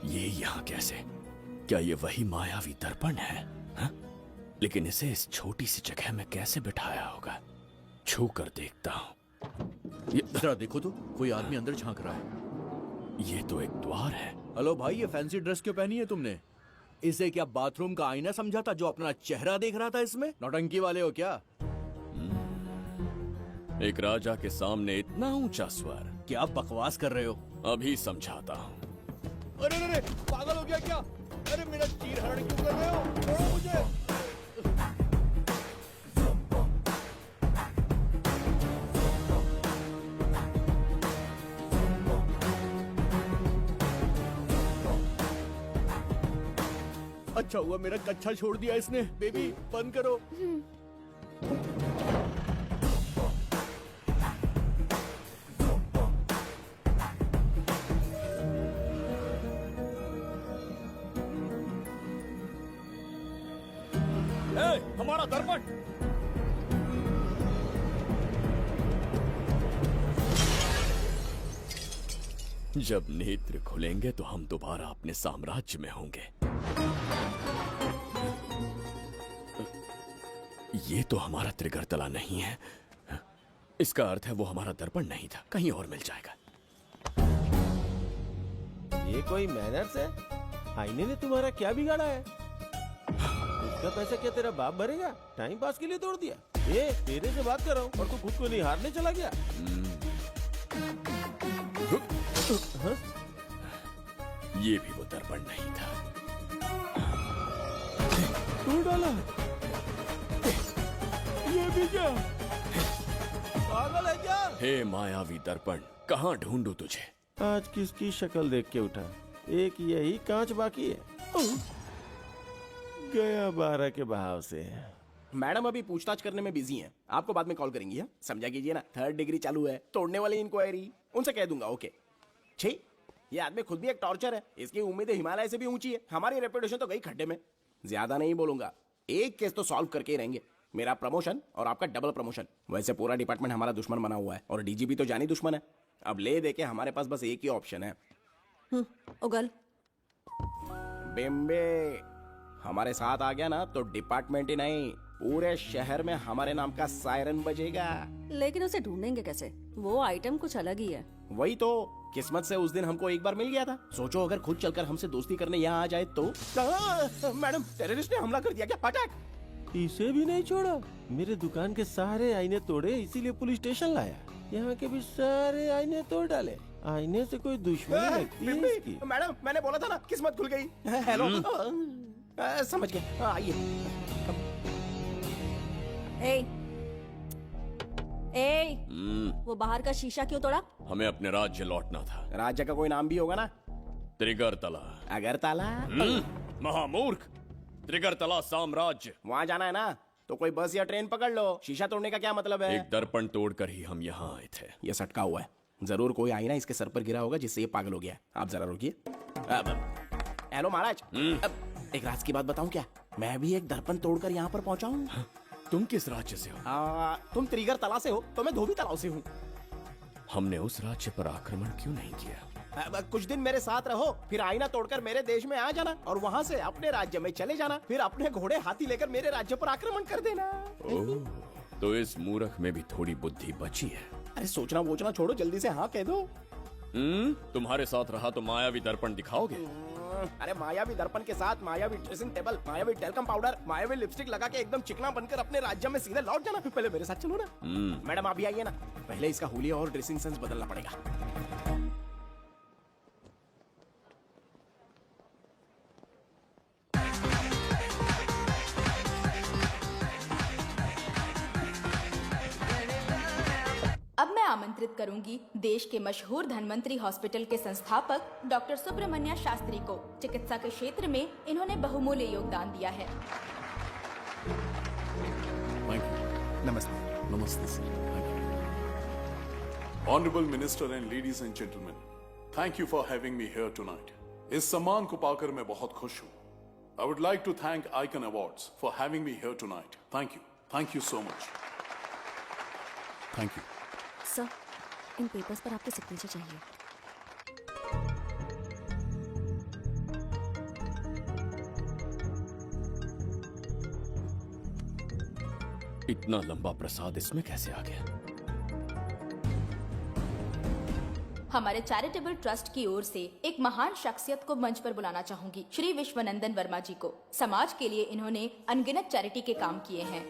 ये यहाँ कैसे? क्या ये वही मायावी दर्पण है? हा? लेकिन इसे इस छोटी सी जगह में कैसे बिठाया होगा? छू कर देखता हूँ। जरा देखो तो, कोई आदमी अंदर झांक रहा है। ये तो एक द्वार है। हेलो भाई, ये फैंसी ड्रेस क्यों पहनी है तुमने? इसे क्या बाथरूम का आईना समझा था जो अपना चेहरा देख रहा था इसमें? नौटंकी वाले हो क्या? एक राजा के सामने इतना ऊंचा स्वर। क्या बकवास कर रहे हो? अभी समझाता हूँ। अरे अरे, पागल हो गया क्या? अरे मेरा चीर हरण क्यों कर रहे हो? छोड़ो मुझे। अच्छा हुआ मेरा कच्छा छोड़ दिया इसने। बेबी बंद करो। हमारा दर्पण। जब नेत्र खुलेंगे तो हम दोबारा अपने साम्राज्य में होंगे। ये तो हमारा त्रिगर्तला नहीं है। इसका अर्थ है वो हमारा दर्पण नहीं था, कहीं और मिल जाएगा। ये कोई मैनर्स है? आईने ने तुम्हारा क्या बिगाड़ा है? उसका पैसा क्या तेरा बाप भरेगा? टाइम पास के लिए तोड़ दिया? ये तेरे से बात कर रहा हूँ और तू खुद को निहारने चला गया। हाँ? ये भी वो दर्पण नहीं था। तोड़ डाला? ये भी क्या? पागल है क्या? हे मायावी दर्पण, कहाँ ढूंढूं तुझे? आज किसकी शक्ल देख के उठा? एक यही कांच बाकी है। गया 12 के बहाव से। मैडम अभी पूछताछ करने में बिजी हैं। आपको बाद में कॉल करेंगी। हाँ? समझा कीजिए ना, 3rd डिग्री चालू है। तोड़ने वाली इंक्वायरी उनसे कह दूंगा। ओके। छी, ये आदमी खुद भी एक टॉर्चर है। इसकी उम्मीदें हिमालय से भी ऊंची है। हमारी रेपुटेशन तो गई खड्डे में। ज्यादा नहीं बोलूंगा, एक केस तो सॉल्व करके ही रहेंगे। मेरा प्रमोशन और आपका डबल प्रमोशन। वैसे पूरा डिपार्टमेंट हमारा दुश्मन बना हुआ है और डीजीपी तो जानी दुश्मन है। अब ले दे के हमारे पास बस एक ही ऑप्शन है। उगल बिम्बे हमारे साथ आ गया ना तो डिपार्टमेंट ही नहीं, पूरे शहर में हमारे नाम का सायरन बजेगा। लेकिन उसे ढूंढेंगे कैसे? वो आइटम कुछ अलग ही है। वही तो, किस्मत से उस दिन हमको एक बार मिल गया था। सोचो अगर खुद चलकर हमसे दोस्ती करने यहाँ आ जाए तो। मैडम, टेररिस्ट ने हमला कर दिया क्या? अटैक! इसे भी नहीं छोड़ा। मेरे दुकान के सारे आईने तोड़े, इसीलिए पुलिस स्टेशन लाया। यहाँ के भी सारे आईने तोड़ डाले। आईने से कोई दुश्मनी लगती है इसकी। मैडम, मैंने बोला था ना, किस्मत खुल गई। हेलो। समझ गए, आइए। वो बाहर का शीशा क्यों तोड़ा? हमें अपने राज्य लौटना था। राज्य का कोई नाम भी होगा ना? त्रिगर्तला। अगरतला? महामूर्ख, त्रिगर्तला साम्राज्य। वहाँ जाना है ना तो कोई बस या ट्रेन पकड़ लो। शीशा तोड़ने का क्या मतलब है? एक दर्पण तोड़कर ही हम यहाँ आए थे। ये सटका हुआ है, जरूर कोई आईना इसके सर पर गिरा होगा जिससे ये पागल हो गया। आप जरा रुकिए। हेलो महाराज, एक राज की बात बताऊं क्या? मैं भी एक दर्पण तोड़कर यहाँ पर पहुँचा हूँ। तुम किस राज्य से हो? तुम त्रिगर्तला से हो तो मैं धोबी तालाब से हूँ। हमने उस राज्य पर आक्रमण क्यों नहीं किया? कुछ दिन मेरे साथ रहो, फिर आईना तोड़कर मेरे देश में आ जाना और वहाँ से अपने राज्य में चले जाना। फिर अपने घोड़े हाथी लेकर मेरे राज्य पर आक्रमण कर देना। ओह, तो इस मूर्ख में भी थोड़ी बुद्धि बची है। अरे सोचना वोचना छोड़ो, जल्दी से हाँ कह दो। तुम्हारे साथ रहा तो मायावी दर्पण दिखाओगे? अरे मायावी दर्पण के साथ मायावी ड्रेसिंग टेबल, मायावी टेल्कम पाउडर, मायावी लिपस्टिक लगा के एकदम चिकना बनकर अपने राज्य में सीधे लौट जाना। पहले मेरे साथ चलो ना। मैडम आप भी आइए ना, पहले इसका हुलिया और ड्रेसिंग सेंस बदलना पड़ेगा। अब मैं आमंत्रित करूंगी देश के मशहूर धन्वंतरी हॉस्पिटल के संस्थापक डॉक्टर सुब्रमण्य शास्त्री को। चिकित्सा के क्षेत्र में इन्होंने बहुमूल्य योगदान दिया है। नमस्ते। नमस्ते sir. Honorable Minister and ladies and gentlemen, thank you for having me here tonight. इस सम्मान को पाकर मैं बहुत खुश हूँ। I would like to thank Icon Awards for having me here tonight. Thank you. Thank you so much. Thank you. Sir, in papers पर आपके सिग्नेचर चाहिए। इतना लंबा प्रसाद इसमें कैसे आ गया? हमारे चैरिटेबल ट्रस्ट की ओर से एक महान शख्सियत को मंच पर बुलाना चाहूंगी, श्री विश्वनंदन वर्मा जी को। समाज के लिए इन्होंने अनगिनत चैरिटी के काम किए हैं।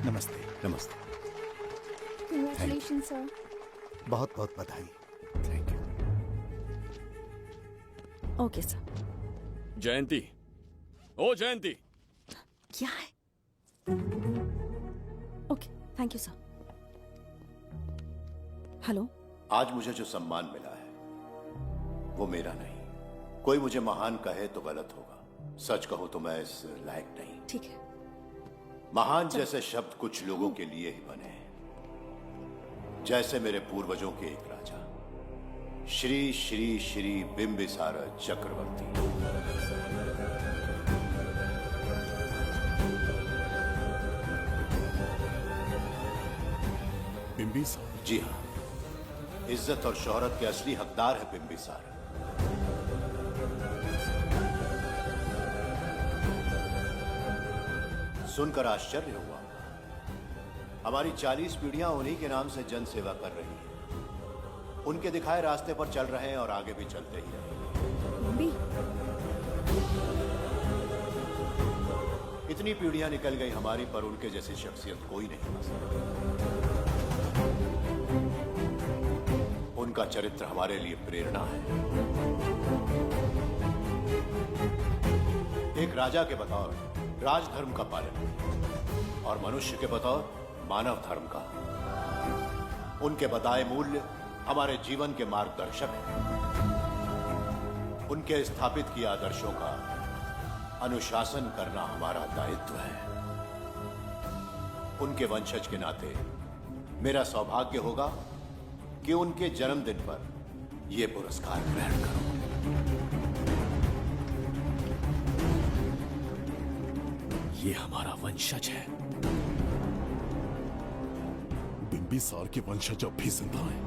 नमस्ते। नमस्ते। Congratulations, sir. बहुत बहुत बधाई। Thank you. Okay sir. Jayanti, ओ जयंती, क्या है? Okay, thank you sir. Hello. आज मुझे जो सम्मान मिला है वो मेरा नहीं। कोई मुझे महान कहे तो गलत होगा, सच कहूं तो मैं इस लायक नहीं। ठीक है। महान जैसे शब्द कुछ लोगों के लिए ही बने हैं, जैसे मेरे पूर्वजों के एक राजा श्री श्री श्री बिंबिसार चक्रवर्ती। बिंबिसार? जी हाँ, इज्जत और शोहरत के असली हकदार है बिंबिसार। सुनकर आश्चर्य हुआ। हमारी 40 पीढ़ियां उन्हीं के नाम से जन सेवा कर रही हैं। उनके दिखाए रास्ते पर चल रहे हैं और आगे भी चलते ही रहेंगे। इतनी पीढ़ियां निकल गई हमारी, पर उनके जैसी शख्सियत कोई नहीं बन सकती। उनका चरित्र हमारे लिए प्रेरणा है। एक राजा के बतौर राजधर्म का पालन और मनुष्य के बतौर मानव धर्म का। उनके बताए मूल्य हमारे जीवन के मार्गदर्शक हैं। उनके स्थापित किए आदर्शों का अनुशासन करना हमारा दायित्व है। उनके वंशज के नाते मेरा सौभाग्य होगा कि उनके जन्मदिन पर यह पुरस्कार ग्रहण करूं। ये हमारा वंशज है। बिंबिसार के वंशज अब भी जिंदा हैं।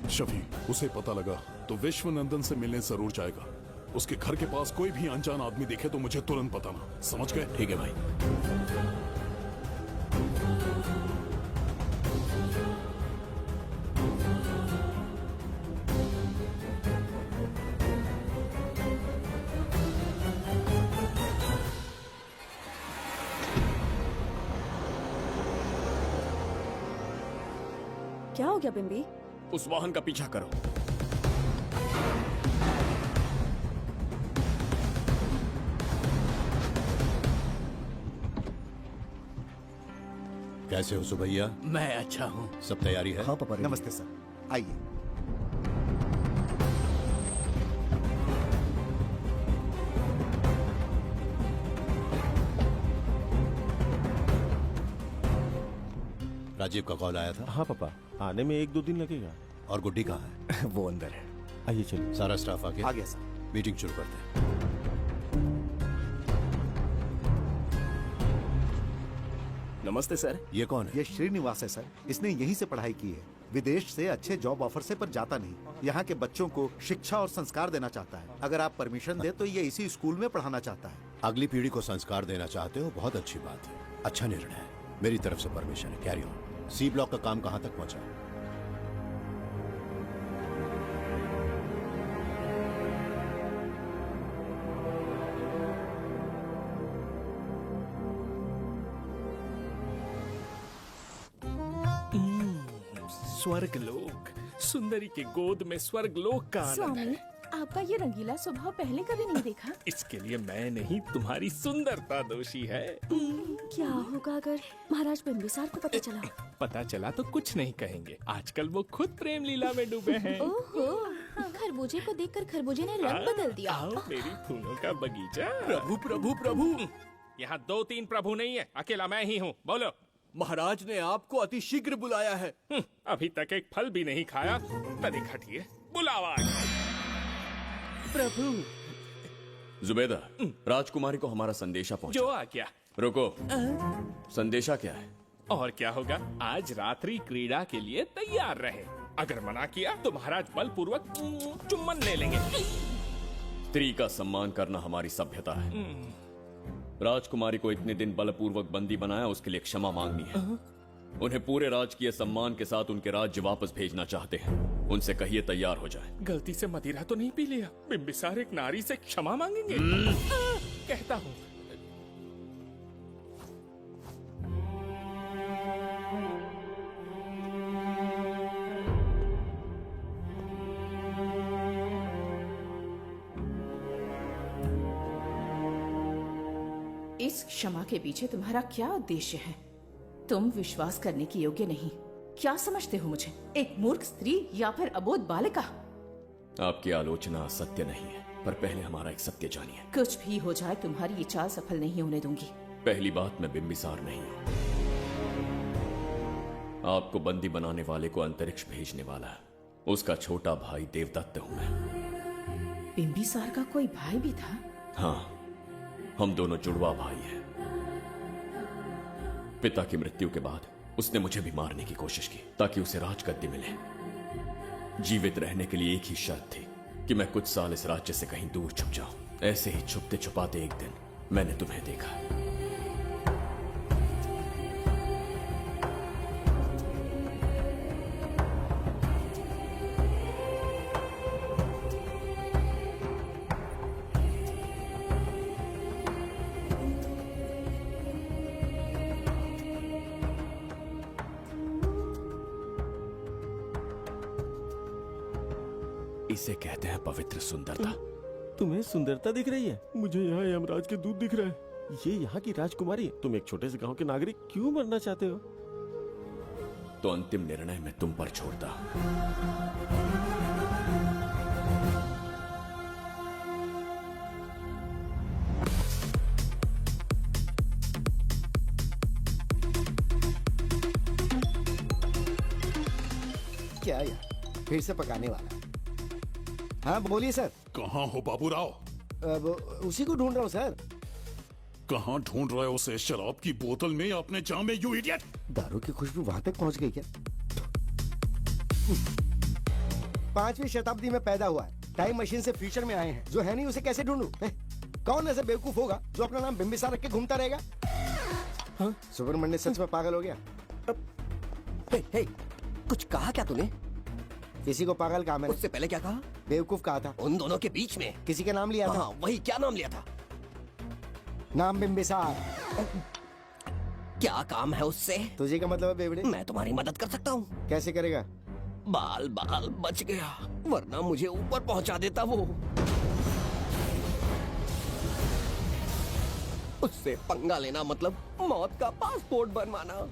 शफी, उसे पता लगा तो विश्वनंदन से मिलने जरूर जाएगा। उसके घर के पास कोई भी अनजान आदमी दिखे तो मुझे तुरंत बताना, समझ गए? ठीक है भाई। क्या हो गया बिम्बी? उस वाहन का पीछा करो। कैसे हो सुभैया? मैं अच्छा हूँ। सब तैयारी है? हाँ पापा। नमस्ते सर, आइए। राजीव का कॉल आया था? हाँ पापा, आने में 1-2 दिन लगेगा। और गुड्डी कहाँ है? वो अंदर है। आइए चलिए। सारा स्टाफ आ गया? आ गया सर। मीटिंग शुरू करते हैं। नमस्ते सर। ये कौन है? ये श्रीनिवास है सर। इसने यहीं से पढ़ाई की है। विदेश से अच्छे जॉब ऑफर से पर जाता नहीं। यहाँ के बच्चों को शिक्षा और संस्कार देना चाहता है। अगर आप परमिशन दे तो ये इसी स्कूल में पढ़ाना चाहता है। अगली पीढ़ी को संस्कार देना चाहते हो, बहुत अच्छी बात है, अच्छा निर्णय है। मेरी तरफ से परमिशन है, कैरी ऑन। सी ब्लॉक का काम कहाँ तक पहुँचा? स्वर्गलोक, सुंदरी की गोद में स्वर्गलोक का आनंद स्वामी, है। आपका ये रंगीला स्वभाव पहले कभी नहीं देखा। इसके लिए मैं नहीं, तुम्हारी सुंदरता दोषी है। क्या होगा अगर महाराज बिंबिसार को पता चला? पता चला तो कुछ नहीं कहेंगे। आजकल वो खुद प्रेम लीला में डूबे हैं। ओहो, खरबूजे को देखकर खरबूजे ने रंग बदल दिया। आओ मेरी फूलों का बगीचा। प्रभु प्रभु प्रभु, यहाँ 2-3 प्रभु नहीं है, अकेला मैं ही हूँ। बोलो। महाराज ने आपको अति शीघ्र बुलाया है। अभी तक एक फल भी नहीं खाया, तनिक हटिए, बुलावा। प्रभु। जुबेदा, राजकुमारी को हमारा संदेशा पहुंचा। जो आ गया। रुको, संदेशा क्या है? और क्या होगा, आज रात्रि क्रीड़ा के लिए तैयार रहे। अगर मना किया तो महाराज बलपूर्वक चुम्बन ले लेंगे। स्त्री का सम्मान करना हमारी सभ्यता है। राजकुमारी को इतने दिन बलपूर्वक बंदी बनाया, उसके लिए क्षमा मांगनी है। उन्हें पूरे राजकीय सम्मान के साथ उनके राज्य वापस भेजना चाहते हैं। उनसे कहिए तैयार हो जाए। गलती से मदिरा तो नहीं पी लिया? बिंबिसार एक नारी से क्षमा मांगेंगे? कहता हूँ। इस क्षमा के पीछे तुम्हारा क्या उद्देश्य है? तुम विश्वास करने की योग्य नहीं। क्या समझते हो मुझे, एक मूर्ख स्त्री या फिर अबोध बालिका? आपकी आलोचना सत्य नहीं है, पर पहले हमारा एक सत्य जानिए। कुछ भी हो जाए, तुम्हारी ये चाल सफल नहीं होने दूंगी। पहली बात, मैं बिंबिसार नहीं हूँ। आपको बंदी बनाने वाले को अंतरिक्ष भेजने वाला है उसका छोटा भाई देवदत्त हूँ मैं। बिंबिसार का कोई भाई भी था? हाँ, हम दोनों जुड़वा भाई हैं। पिता की मृत्यु के बाद उसने मुझे भी मारने की कोशिश की ताकि उसे राजगद्दी मिले। जीवित रहने के लिए एक ही शर्त थी कि मैं कुछ साल इस राज्य से कहीं दूर छुप जाऊं। ऐसे ही छुपते छुपाते एक दिन मैंने तुम्हें देखा। इसे कहते हैं पवित्र सुंदरता। तुम्हें सुंदरता दिख रही है? मुझे यहाँ यमराज के दूध दिख रहा है। ये यहाँ की राजकुमारी है। तुम एक छोटे से गांव के नागरिक क्यों मरना चाहते हो? तो अंतिम निर्णय मैं तुम पर छोड़ता हूं। क्या यार, फिर से पकाने वाला? हाँ बोलिए सर। कहाँ हो बाबूराव? अब उसी को ढूंढ रहा हूँ सर। कहाँ ढूंढ रहे हो उसे? शराब की बोतल में या अपने जाम में, यू इडियट? दारू की खुशबू वहां तक पहुंच गई क्या? 5वीं शताब्दी में पैदा हुआ है, टाइम मशीन से फ्यूचर में आए हैं। जो है नहीं उसे कैसे ढूंढूं? कौन ऐसा बेवकूफ होगा जो अपना नाम बिंबिसार रख के घूमता रहेगा? हाँ? सुब्रमण्य सच में पागल हो गया। हे, कुछ कहा क्या तूने? किसी को पागल कहा मैंने। उससे पहले क्या कहा? बेवकूफ कहा था। उन दोनों के बीच में किसी का नाम लिया था। वही, क्या नाम लिया था? नाम बिंबिसार। क्या काम है उससे? तुझे का मतलब है बेवड़े? मैं तुम्हारी मदद कर सकता हूँ। कैसे करेगा? बाल बच गया, वरना मुझे ऊपर पहुँचा देता वो। उससे पंगा लेना मतलब मौत का पासपोर्ट बनवाना।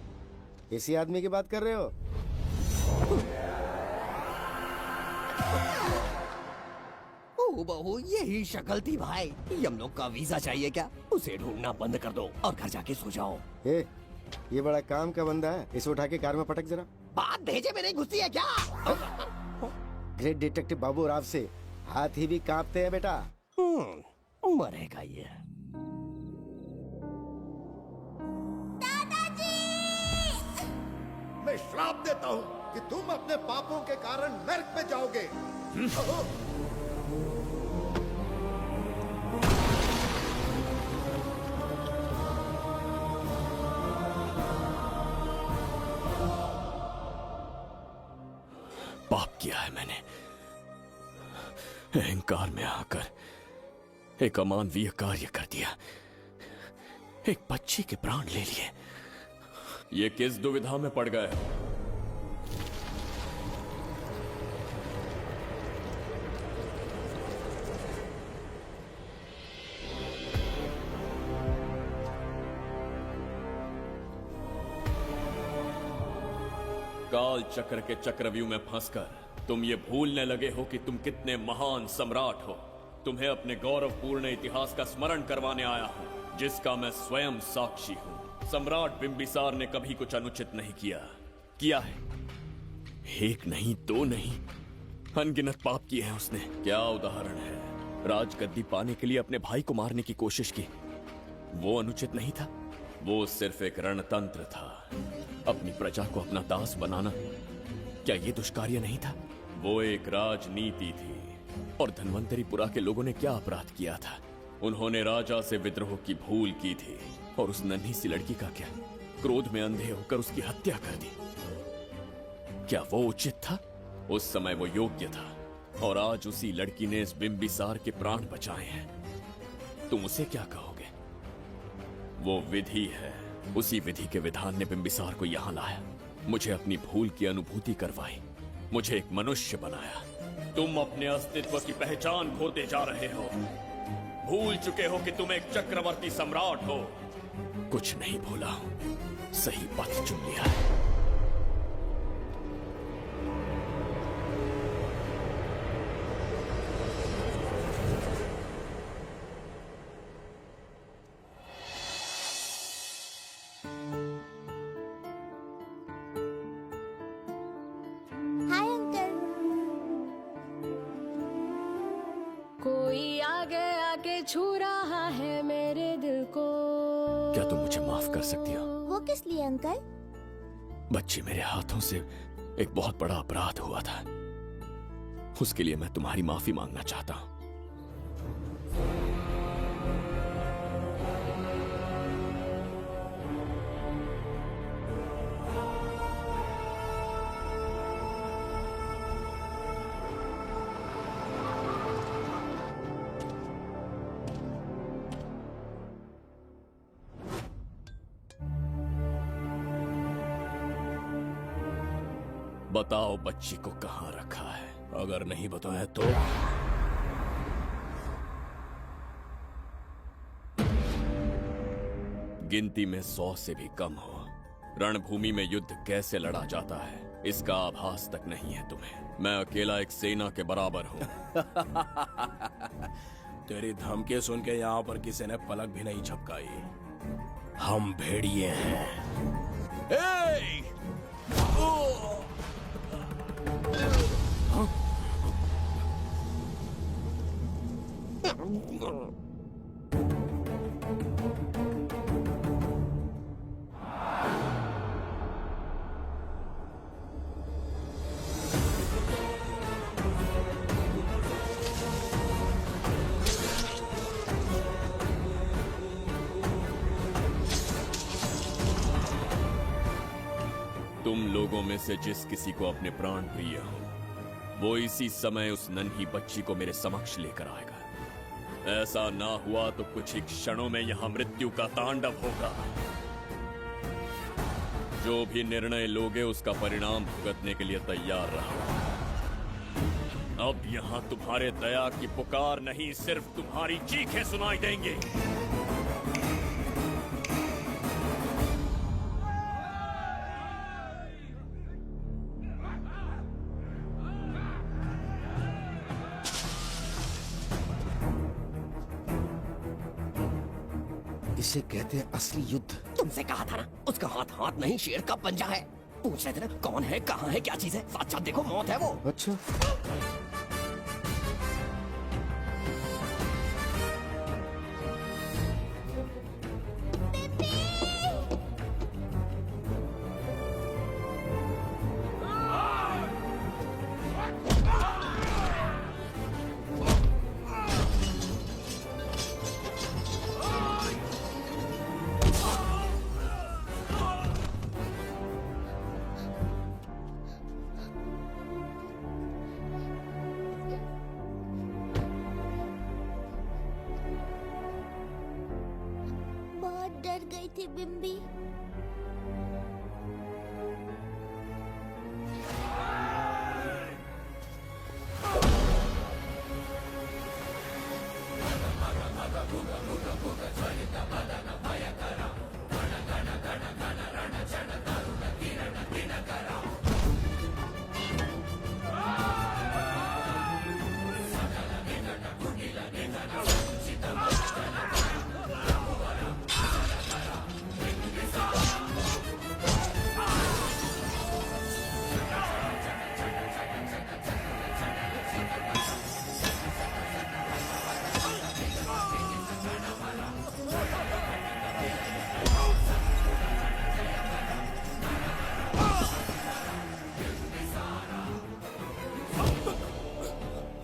इसी आदमी की बात कर रहे हो? ओ बहू, यही शक्ल थी भाई। यमलोक का वीजा चाहिए क्या? उसे ढूंढना बंद कर दो और घर जाके सो जाओ। ये बड़ा काम का बंदा है, इसे उठा के कार में पटक जरा। बात भेजे में नहीं घुसती है क्या? ग्रेट डिटेक्टिव बाबू राव से हाथी भी कांपते हैं बेटा। मरेगा ये। मैं श्राप देता हूँ कि तुम अपने पापों के कारण नरक में जाओगे। पाप किया है मैंने। अहंकार में आकर एक अमानवीय कार्य कर दिया। एक बच्ची के प्राण ले लिए। ये किस दुविधा में पड़ गए? काल चक्र के चक्रव्यूह में फंसकर तुम ये भूलने लगे हो कि तुम कितने महान सम्राट हो। तुम्हें अपने गौरवपूर्ण इतिहास का स्मरण करवाने आया हूं, जिसका मैं स्वयं साक्षी हूं। सम्राट बिंबिसार ने कभी कुछ अनुचित नहीं किया है। एक नहीं, दो नहीं, अनगिनत पाप किए हैं उसने। क्या उदाहरण है? राजगद्दी पाने के लिए अपने भाई को मारने की कोशिश की। वो अनुचित नहीं था? वो सिर्फ एक रणतंत्र था। अपनी प्रजा को अपना दास बनाना, क्या ये दुष्कार्य नहीं था? वो एक राजनीति थी। और धन्वंतरीपुरा के लोगों ने क्या अपराध किया था? उन्होंने राजा से विद्रोह की भूल की थी। और उस नन्ही सी लड़की का क्या? क्रोध में अंधे होकर उसकी हत्या कर दी। क्या वो उचित था? उस समय वो योग्य था। और आज उसी लड़की ने इस बिंबिसार के प्राण बचाए हैं। तुम उसे क्या कहोगे? वो विधि है। उसी विधि के विधान ने बिंबिसार को यहां लाया, मुझे अपनी भूल की अनुभूति करवाई, मुझे एक मनुष्य बनाया। तुम अपने अस्तित्व की पहचान खोते जा रहे हो। भूल चुके हो कि तुम एक चक्रवर्ती सम्राट हो। कुछ नहीं भूला, सही पथ चुन लिया है। Hi uncle. कोई आगे आके छू रहा है मेरे दिल को। क्या तुम मुझे माफ कर सकती हो? वो किस लिए अंकल? बच्ची, मेरे हाथों से एक बहुत बड़ा अपराध हुआ था, उसके लिए मैं तुम्हारी माफी मांगना चाहता हूं। बताओ बच्ची को कहां रखा है? अगर नहीं बताया तो गिनती में 100 से भी कम हो। रणभूमि में युद्ध कैसे लड़ा जाता है इसका आभास तक नहीं है तुम्हें। मैं अकेला एक सेना के बराबर हूं। तेरी धमकी सुन के यहाँ पर किसी ने पलक भी नहीं झपकाई। हम भेड़िए हैं। तुम लोगों में से जिस किसी को अपने प्राण प्रिय हो, वो इसी समय उस नन्ही बच्ची को मेरे समक्ष लेकर आएगा। ऐसा ना हुआ तो कुछ ही क्षणों में यहां मृत्यु का तांडव होगा। जो भी निर्णय लोगे उसका परिणाम भुगतने के लिए तैयार रहो। अब यहां तुम्हारे दया की पुकार नहीं, सिर्फ तुम्हारी चीखें सुनाई देंगी। इसे कहते हैं असली युद्ध। तुमसे कहा था ना, उसका हाथ हाथ नहीं शेर का पंजा है। पूछ रहे थे ना कौन है, कहाँ है, क्या चीज है। साथ साथ देखो, मौत है वो। अच्छा, बहुत डर गई थी बिम्बी।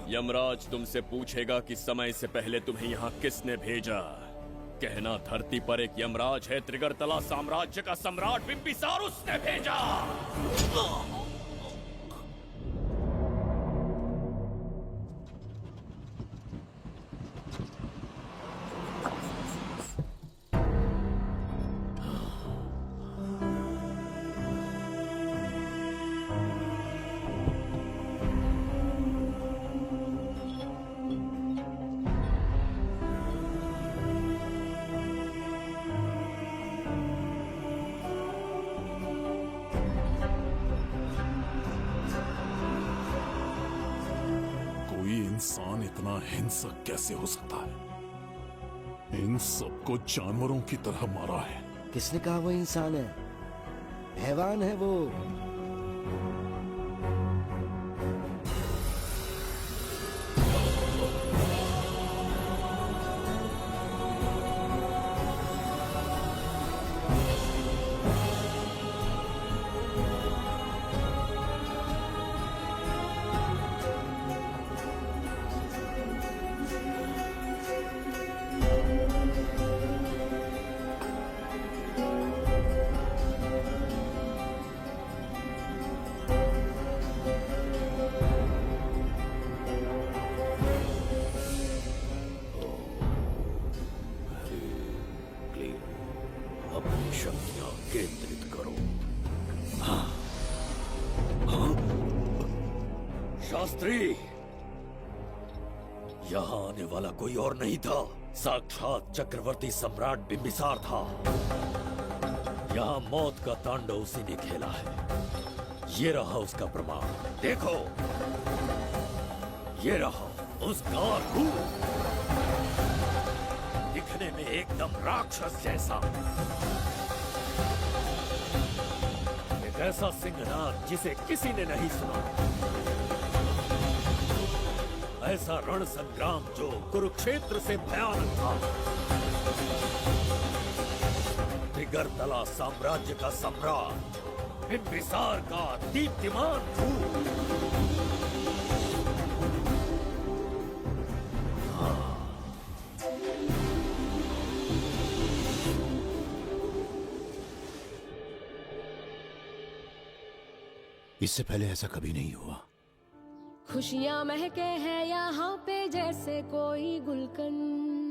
यमराज तुमसे पूछेगा कि समय से पहले तुम्हें यहाँ किसने भेजा। कहना धरती पर एक यमराज है, त्रिगर्तला साम्राज्य का सम्राट बिम्बिसार, उसने भेजा। इंसान इतना हिंसक कैसे हो सकता है? इन सबको जानवरों की तरह मारा है। किसने कहा वो इंसान है? हैवान है वो। अपनी शक्तियां केंद्रित करो। शास्त्री, यहाँ आने वाला कोई और नहीं था, साक्षात चक्रवर्ती सम्राट बिंबिसार था। यहाँ मौत का तांडव उसी ने खेला है। ये रहा उसका प्रमाण, देखो, ये रहा उसका रूप, दिखने में एकदम राक्षस जैसा। एक ऐसा सिंहनाद जिसे किसी ने नहीं सुना, ऐसा रण संग्राम जो कुरुक्षेत्र से भयानक था। त्रिगर्तला साम्राज्य का सम्राट, बिंबिसार का दीप्तिमान रूप। इससे पहले ऐसा कभी नहीं हुआ। खुशियाँ महके हैं यहाँ पे जैसे कोई गुलकंद।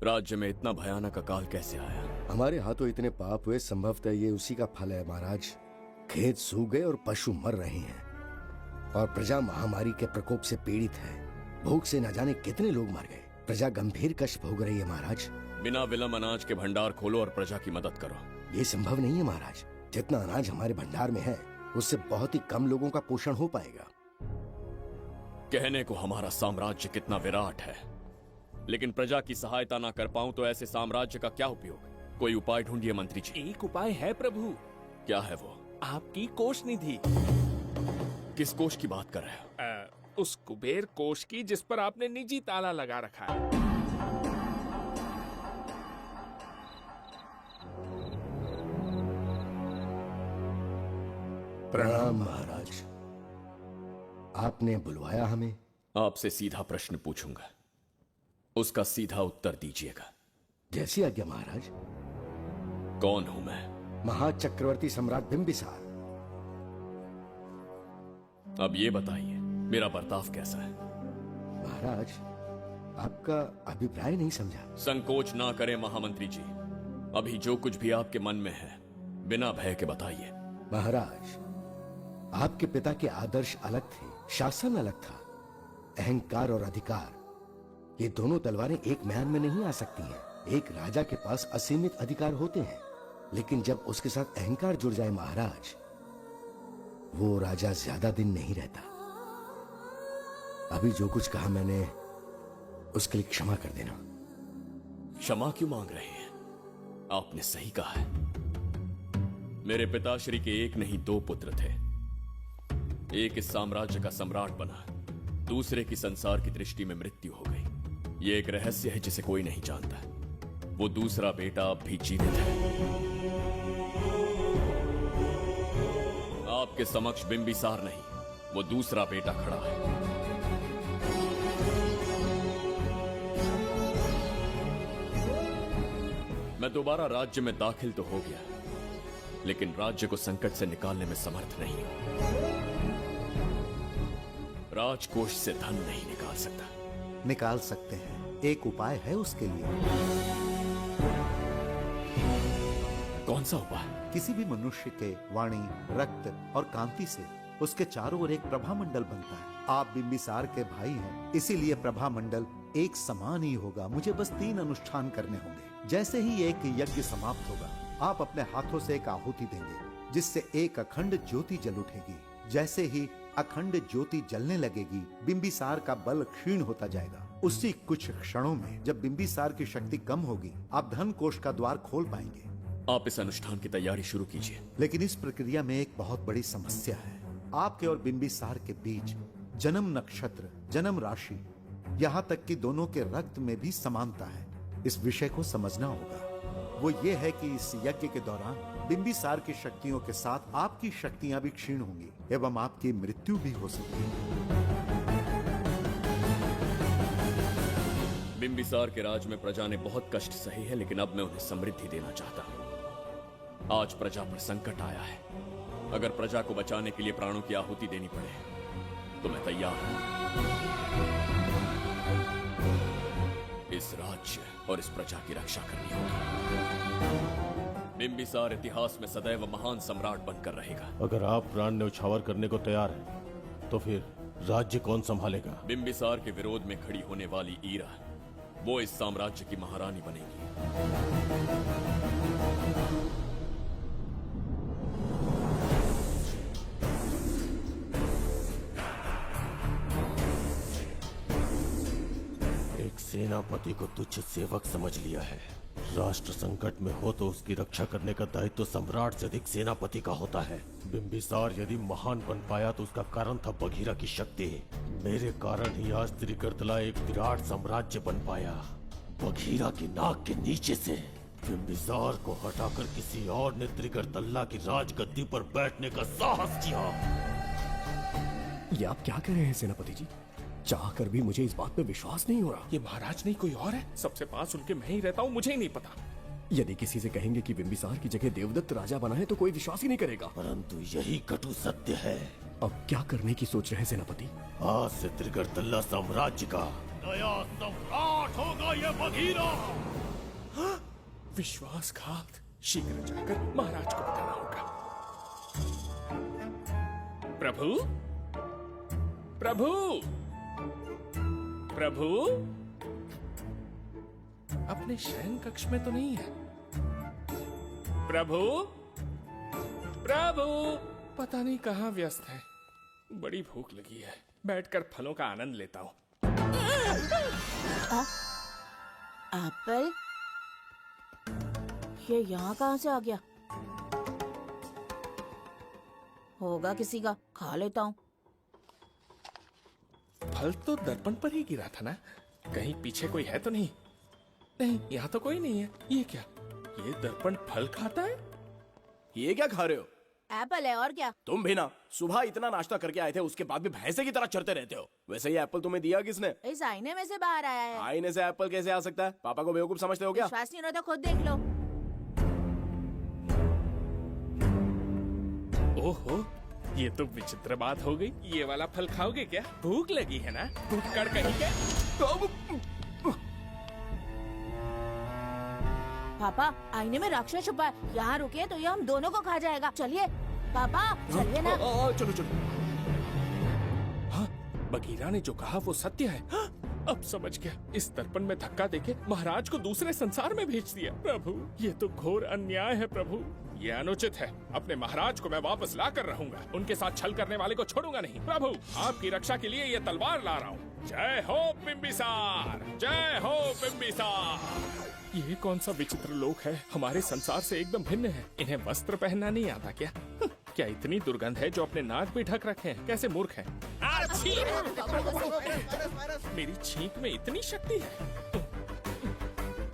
राज्य में इतना भयानक अकाल कैसे आया? हमारे हाथों इतने पाप हुए, संभवतः ये उसी का फल है महाराज। खेत सूख गए और पशु मर रहे हैं और प्रजा महामारी के प्रकोप से पीड़ित है। भूख से न जाने कितने लोग मर गए। प्रजा गंभीर कष्ट भोग रही है महाराज। बिना विलंब अनाज के भंडार खोलो और प्रजा की मदद करो। ये संभव नहीं है महाराज। जितना अनाज हमारे भंडार में है उससे बहुत ही कम लोगों का पोषण हो पाएगा। कहने को हमारा साम्राज्य कितना विराट है, लेकिन प्रजा की सहायता ना कर पाऊं तो ऐसे साम्राज्य का क्या उपयोग? कोई उपाय ढूंढिए मंत्री जी। एक उपाय है प्रभु। क्या है वो? आपकी कोष निधि। किस कोष की बात कर रहे हो? उस कुबेर कोष की जिस पर आपने निजी ताला लगा रखा है। प्रणाम महाराज। आपने बुलवाया हमें? आपसे सीधा प्रश्न पूछूंगा, उसका सीधा उत्तर दीजिएगा। जैसी आज्ञा महाराज। कौन हूं मैं? महाचक्रवर्ती सम्राट बिंबिसार। अब ये बताइए मेरा बर्ताव कैसा है? महाराज, आपका अभिप्राय नहीं समझा। संकोच ना करें महामंत्री जी, अभी जो कुछ भी आपके मन में है बिना भय के बताइए। महाराज, आपके पिता के आदर्श अलग थे, शासन अलग था। अहंकार और अधिकार, ये दोनों तलवारें एक म्यान में नहीं आ सकती हैं। एक राजा के पास असीमित अधिकार होते हैं, लेकिन जब उसके साथ अहंकार जुड़ जाए महाराज, वो राजा ज्यादा दिन नहीं रहता। अभी जो कुछ कहा मैंने, उसके लिए क्षमा कर देना। क्षमा क्यों मांग रहे हैं? आपने सही कहा है। मेरे पिताश्री के एक नहीं दो पुत्र थे। एक इस साम्राज्य का सम्राट बना, दूसरे की संसार की दृष्टि में मृत्यु हो गई। ये एक रहस्य है जिसे कोई नहीं जानता। वो दूसरा बेटा अब भी जीवित है। आपके समक्ष बिंबिसार नहीं, वो दूसरा बेटा खड़ा है। मैं दोबारा राज्य में दाखिल तो हो गया, लेकिन राज्य को संकट से निकालने में समर्थ नहीं हूं। राजकोष से धन नहीं निकाल सकता। निकाल सकते हैं, एक उपाय है उसके लिए। कौन कौन सा उपाय? किसी भी मनुष्य के वाणी, रक्त और कांति से उसके चारों ओर एक प्रभामंडल बनता है। आप बिंबिसार के भाई हैं, इसीलिए प्रभामंडल एक समान ही होगा। मुझे बस 3 अनुष्ठान करने होंगे। जैसे ही एक यज्ञ समाप्त होगा, आप अपने हाथों से एक आहुति देंगे, जिससे एक अखंड ज्योति जल उठेगी। जैसे ही अखंड ज्योति जलने लगेगी, बिंबिसार का बल क्षीण होता जाएगा। उसी कुछ क्षणों में जब बिंबिसार की शक्ति कम होगी, आप धन कोष का द्वार खोल पाएंगे। आप इस अनुष्ठान की तैयारी शुरू कीजिए। लेकिन इस प्रक्रिया में एक बहुत बड़ी समस्या है। आपके और बिंबिसार के बीच जन्म नक्षत्र, जन्म राशि, यहाँ तक कि दोनों के रक्त में भी समानता है। इस विषय को समझना होगा। वो ये है कि इस यज्ञ के दौरान बिंबिसार की शक्तियों के साथ आपकी शक्तियां भी क्षीण होंगी एवं आपकी मृत्यु भी हो सकती है। बिंबिसार के राज में प्रजा ने बहुत कष्ट सहे है, लेकिन अब मैं उन्हें समृद्धि देना चाहता हूँ। आज प्रजा पर संकट आया है। अगर प्रजा को बचाने के लिए प्राणों की आहुति देनी पड़े तो मैं तैयार हूं। इस राज्य और इस प्रजा की रक्षा करनी होगी। बिंबिसार इतिहास में सदैव महान सम्राट बनकर रहेगा। अगर आप प्राण न्यौछावर करने को तैयार हैं, तो फिर राज्य कौन संभालेगा? बिंबिसार के विरोध में खड़ी होने वाली ईरा, वो इस साम्राज्य की महारानी बनेगी। सेनापति को तुच्छ सेवक समझ लिया है। राष्ट्र संकट में हो तो उसकी रक्षा करने का दायित्व तो सम्राट से अधिक सेनापति का होता है। बिंबिसार यदि महान बन पाया तो उसका कारण था बघीरा की शक्ति। मेरे कारण ही आज त्रिगर्तला एक विराट साम्राज्य बन पाया। बघीरा की नाक के नीचे से बिंबिसार को हटाकर किसी और ने त्रिगर्तला की राजगद्दी पर बैठने का साहस किया। ये आप क्या कह रहे हैं सेनापति जी? चाहकर भी मुझे इस बात पे विश्वास नहीं हो रहा। ये महाराज नहीं कोई और है। सबसे पास उनके मैं ही रहता हूँ, मुझे ही नहीं पता। यदि किसी से कहेंगे कि बिंबिसार की जगह देवदत्त राजा बना है तो कोई विश्वास ही नहीं करेगा। परंतु यही कटु सत्य है। अब क्या करने की सोच रहे हैं सेनापति? आज से त्रिगर्तला साम्राज्य का नया सम्राट होगा ये बघीरा। विश्वासघात। शीघ्र जाकर महाराज को बताना होगा। प्रभु, प्रभु, प्रभु, अपने शयन कक्ष में तो नहीं है। प्रभु, प्रभु, पता नहीं कहाँ व्यस्त है। बड़ी भूख लगी है, बैठकर फलों का आनंद लेता हूँ। एप्पल? ये यहाँ कहाँ से आ गया? होगा किसी का, खा लेता हूँ। फल तो दर्पण पर ही गिरा था ना? कहीं पीछे कोई है तो नहीं? नहीं, यहाँ तो कोई नहीं है। ये क्या? ये दर्पण फल खाता है? ये क्या खा रहे हो? एप्पल है और क्या? तुम भी ना सुबह इतना नाश्ता करके आए थे, उसके बाद भी भैंसे की तरह चढ़ते रहते हो। वैसे ये एप्पल तुम्हें दिया किसने? इस आईने में से बाहर आया है। आईने से एप्पल कैसे आ सकता है? पापा को बेवकूफ समझते हो क्या? विश्वास नहीं हो रहा तो खुद देख लो। ओहो, ये तो विचित्र बात हो गई। ये वाला फल खाओगे क्या? भूख लगी है ना? भूखड़ कहीं के? पापा, आईने में राक्षस छुपा है। यहाँ रुके तो ये हम दोनों को खा जाएगा। चलिए पापा, चलिए ना। चलो चलो। हाँ, बघीरा ने जो कहा वो सत्य है। हाँ, अब समझ गया। इस दर्पण में धक्का देके महाराज को दूसरे संसार में भेज दिया। प्रभु, ये तो घोर अन्याय है प्रभु। ये अनुचित है। अपने महाराज को मैं वापस ला कर रहूंगा। उनके साथ छल करने वाले को छोड़ूंगा नहीं। प्रभु, आपकी रक्षा के लिए ये तलवार ला रहा हूँ। जय हो बिंबिसार, जय हो बिंबिसार। ये कौन सा विचित्र लोक है? हमारे संसार से एकदम भिन्न है। इन्हें वस्त्र पहनना नहीं आता क्या? क्या इतनी दुर्गंध है जो अपने नाक भी ढक रखे हैं? कैसे मूर्ख हैं? मेरी छींक में इतनी शक्ति है।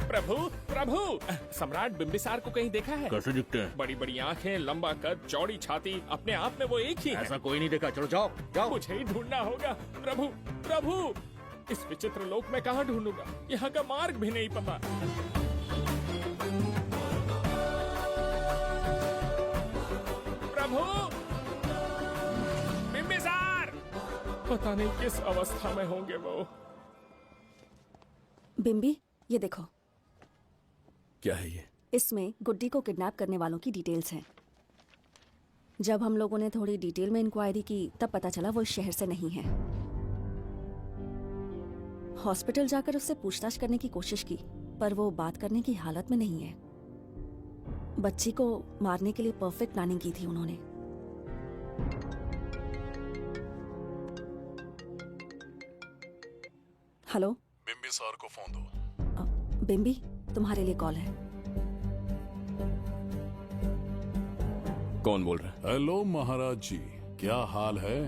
प्रभु, प्रभु, सम्राट बिंबिसार को कहीं देखा है? कैसे दिखते हैं? बड़ी बड़ी आंखें, लंबा कद, चौड़ी छाती, अपने आप में वो एक ही है। ऐसा कोई नहीं देखा। चलो जाओ जाओ। मुझे ही ढूंढना होगा। प्रभु, प्रभु, इस विचित्र लोक में कहाँ ढूंढूंगा? यहाँ का मार्ग भी नहीं पता। प्रभु, बिंबिसार, पता नहीं किस अवस्था में होंगे वो। बिंबी, ये देखो। क्या है ये? इसमें गुड्डी को किडनैप करने वालों की डिटेल्स हैं। जब हम लोगों ने थोड़ी डिटेल में इंक्वायरी की तब पता चला वो इस शहर से नहीं है। हॉस्पिटल जाकर उससे पूछताछ करने की कोशिश की पर वो बात करने की हालत में नहीं है। बच्ची को मारने के लिए परफेक्ट प्लानिंग की थी उन्होंने। हेलो, बिम्बी सर को फोन दो। बिम्बी, तुम्हारे लिए कॉल है। कौन बोल रहा है? हेलो महाराज जी, क्या हाल है?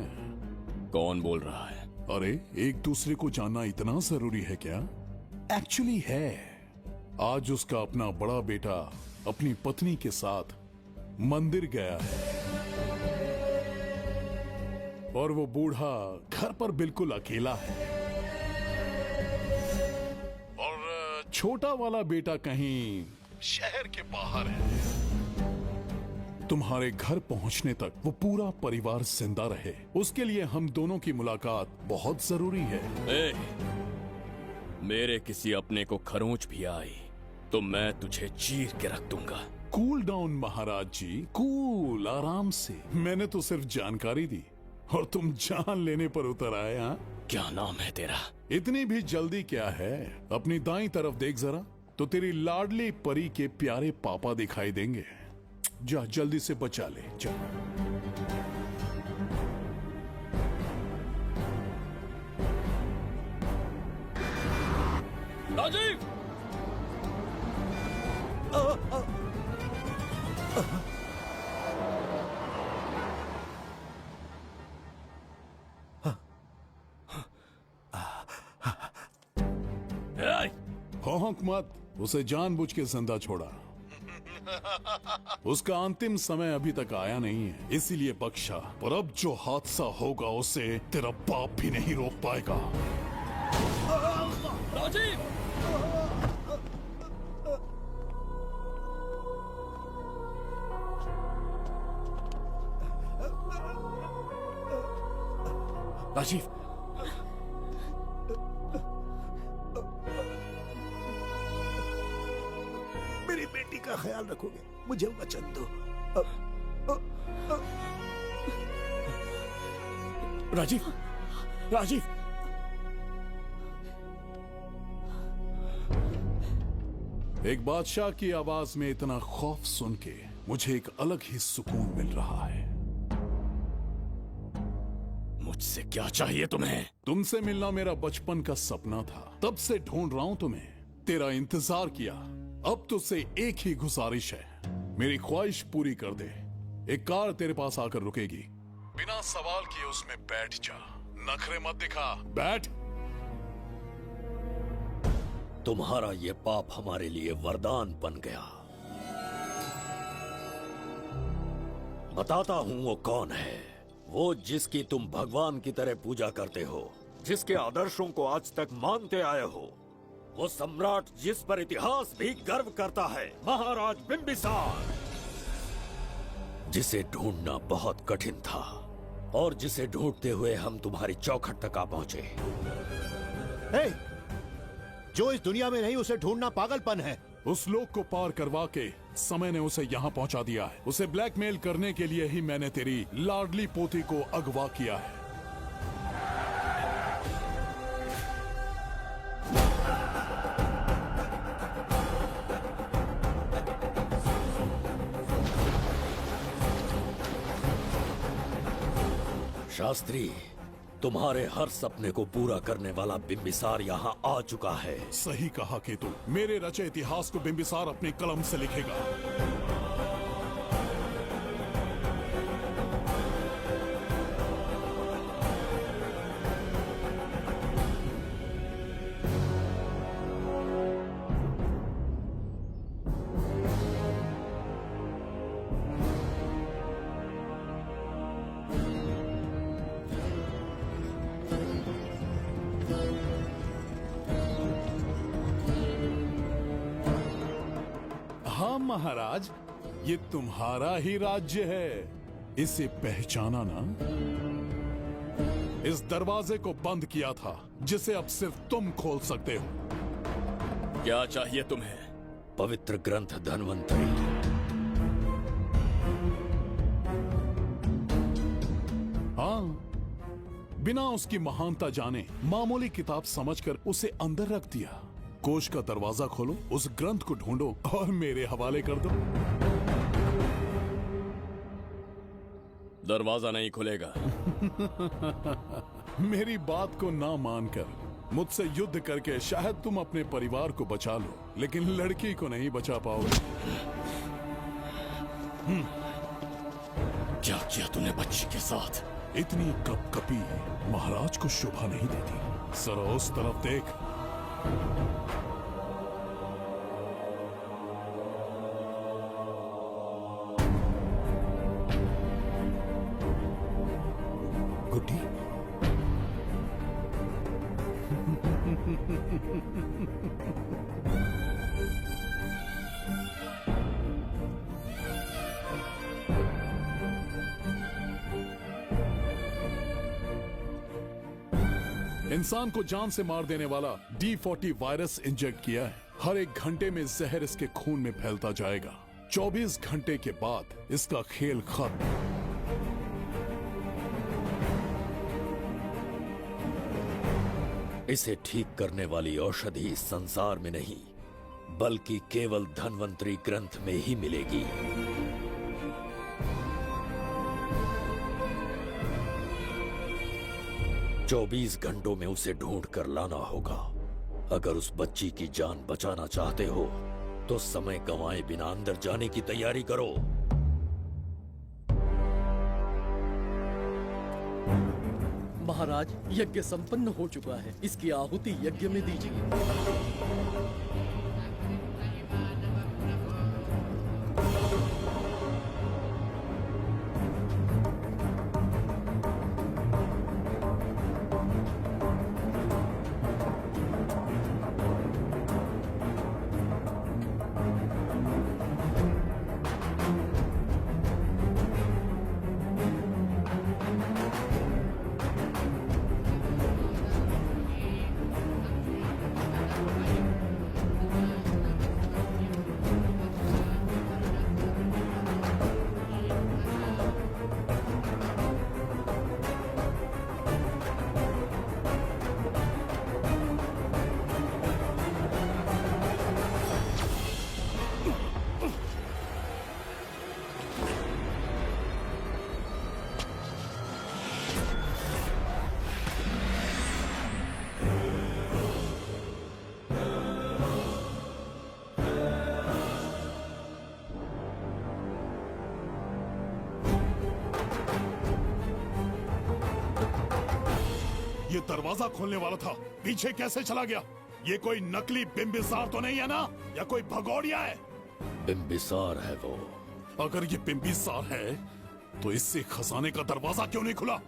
कौन बोल रहा है? अरे, एक दूसरे को जानना इतना जरूरी है क्या? एक्चुअली है। आज उसका अपना बड़ा बेटा अपनी पत्नी के साथ मंदिर गया है और वो बूढ़ा घर पर बिल्कुल अकेला है और छोटा वाला बेटा कहीं शहर के बाहर है। तुम्हारे घर पहुंचने तक वो पूरा परिवार जिंदा रहे, उसके लिए हम दोनों की मुलाकात बहुत जरूरी है। मेरे किसी अपने को खरोंच भी आई तो मैं तुझे चीर के रख दूंगा। कूल डाउन महाराज जी, कूल, आराम से। मैंने तो सिर्फ जानकारी दी और तुम जान लेने पर उतर आए। हाँ, क्या नाम है तेरा? इतनी भी जल्दी क्या है? अपनी दाईं तरफ देख जरा तो तेरी लाडली परी के प्यारे पापा दिखाई देंगे। जा, जल्दी से बचा ले, जा। राजीव! भौंक मत, उसे जानबूझ के जिंदा छोड़ा। उसका अंतिम समय अभी तक आया नहीं है, इसीलिए बख्शा। पर अब जो हादसा होगा उसे तेरा बाप भी नहीं रोक पाएगा। राजीव! राजीव, मेरी बेटी का ख्याल रखोगे? मुझे वचन दो। राजीव, राजीव! एक बादशाह की आवाज में इतना खौफ सुन के मुझे एक अलग ही सुकून मिल रहा है। मुझसे क्या चाहिए तुम्हें? तुमसे मिलना मेरा बचपन का सपना था, तब से ढूंढ रहा हूं तुम्हें। तेरा इंतजार किया, अब तुझसे एक ही गुजारिश है, मेरी ख्वाहिश पूरी कर दे। एक कार तेरे पास आकर रुकेगी, बिना सवाल किए उसमें बैठ जा, नखरे मत दिखा, बैठ। तुम्हारा ये पाप हमारे लिए वरदान बन गया। बताता हूं वो कौन है। वो जिसकी तुम भगवान की तरह पूजा करते हो, जिसके आदर्शों को आज तक मानते आए हो, वो सम्राट जिस पर इतिहास भी गर्व करता है, महाराज बिंबिसार, जिसे ढूंढना बहुत कठिन था और जिसे ढूंढते हुए हम तुम्हारी चौखट तक आ पहुंचे। जो इस दुनिया में नहीं उसे ढूंढना पागलपन है। उस लोक को पार करवा के समय ने उसे यहाँ पहुंचा दिया है। उसे ब्लैकमेल करने के लिए ही मैंने तेरी लाडली पोती को अगवा किया है। शास्त्री, तुम्हारे हर सपने को पूरा करने वाला बिंबिसार यहाँ आ चुका है। सही कहा केतु, मेरे रचे इतिहास को बिंबिसार अपनी कलम से लिखेगा। महाराज, ये तुम्हारा ही राज्य है, इसे पहचाना ना? इस दरवाजे को बंद किया था जिसे अब सिर्फ तुम खोल सकते हो। क्या चाहिए तुम्हें? पवित्र ग्रंथ धन्वंतरी। हाँ, बिना उसकी महानता जाने मामूली किताब समझकर उसे अंदर रख दिया। कोष का दरवाजा खोलो, उस ग्रंथ को ढूंढो और मेरे हवाले कर दो। दरवाजा नहीं खुलेगा। मेरी बात को ना मानकर मुझसे युद्ध करके शायद तुम अपने परिवार को बचा लो, लेकिन लड़की को नहीं बचा पाओगे। क्या किया तूने बच्ची के साथ? इतनी कपकपी महाराज को शोभा नहीं देती। जरा उस तरफ देख। गुड्डी, इंसान को जान से मार देने वाला D40 वायरस इंजेक्ट किया है। हर एक घंटे में जहर इसके खून में फैलता जाएगा। 24 घंटे के बाद इसका खेल खत्म। इसे ठीक करने वाली औषधि इस संसार में नहीं, बल्कि केवल धन्वंतरी ग्रंथ में ही मिलेगी। चौबीस घंटों में उसे ढूंढ कर लाना होगा। अगर उस बच्ची की जान बचाना चाहते हो तो समय गंवाए बिना अंदर जाने की तैयारी करो। महाराज, यज्ञ संपन्न हो चुका है। इसकी आहुति यज्ञ में दीजिए। ये दरवाजा खोलने वाला था, पीछे कैसे चला गया? ये कोई नकली बिंबिसार तो नहीं है ना, या कोई भगोड़िया है? बिंबिसार है वो। अगर ये बिंबिसार है तो इससे खजाने का दरवाजा क्यों नहीं खुला?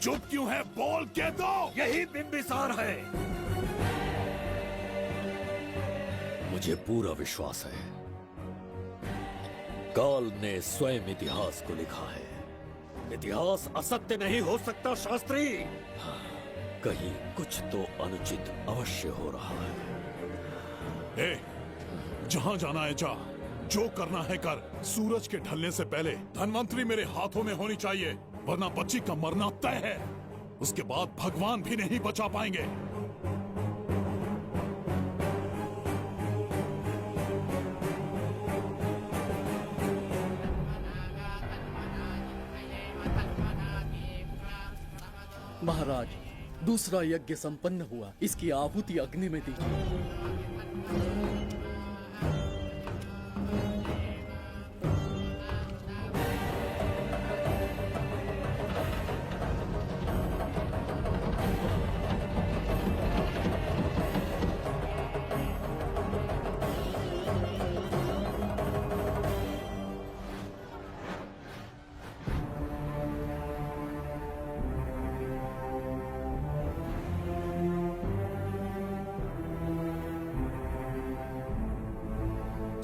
चुप क्यों है? बोल के दो। यही बिंबिसार है। मुझे पूरा विश्वास है, काल ने स्वयं इतिहास को लिखा है। इतिहास असत्य नहीं हो सकता शास्त्री। कहीं कुछ तो अनुचित अवश्य हो रहा है। ए, जहां जाना है जा, जो करना है कर। सूरज के ढलने से पहले धन्वंतरी मेरे हाथों में होनी चाहिए, वरना बच्ची का मरना तय है। उसके बाद भगवान भी नहीं बचा पाएंगे। महाराज, दूसरा यज्ञ संपन्न हुआ। इसकी आहुति अग्नि में दीजिए।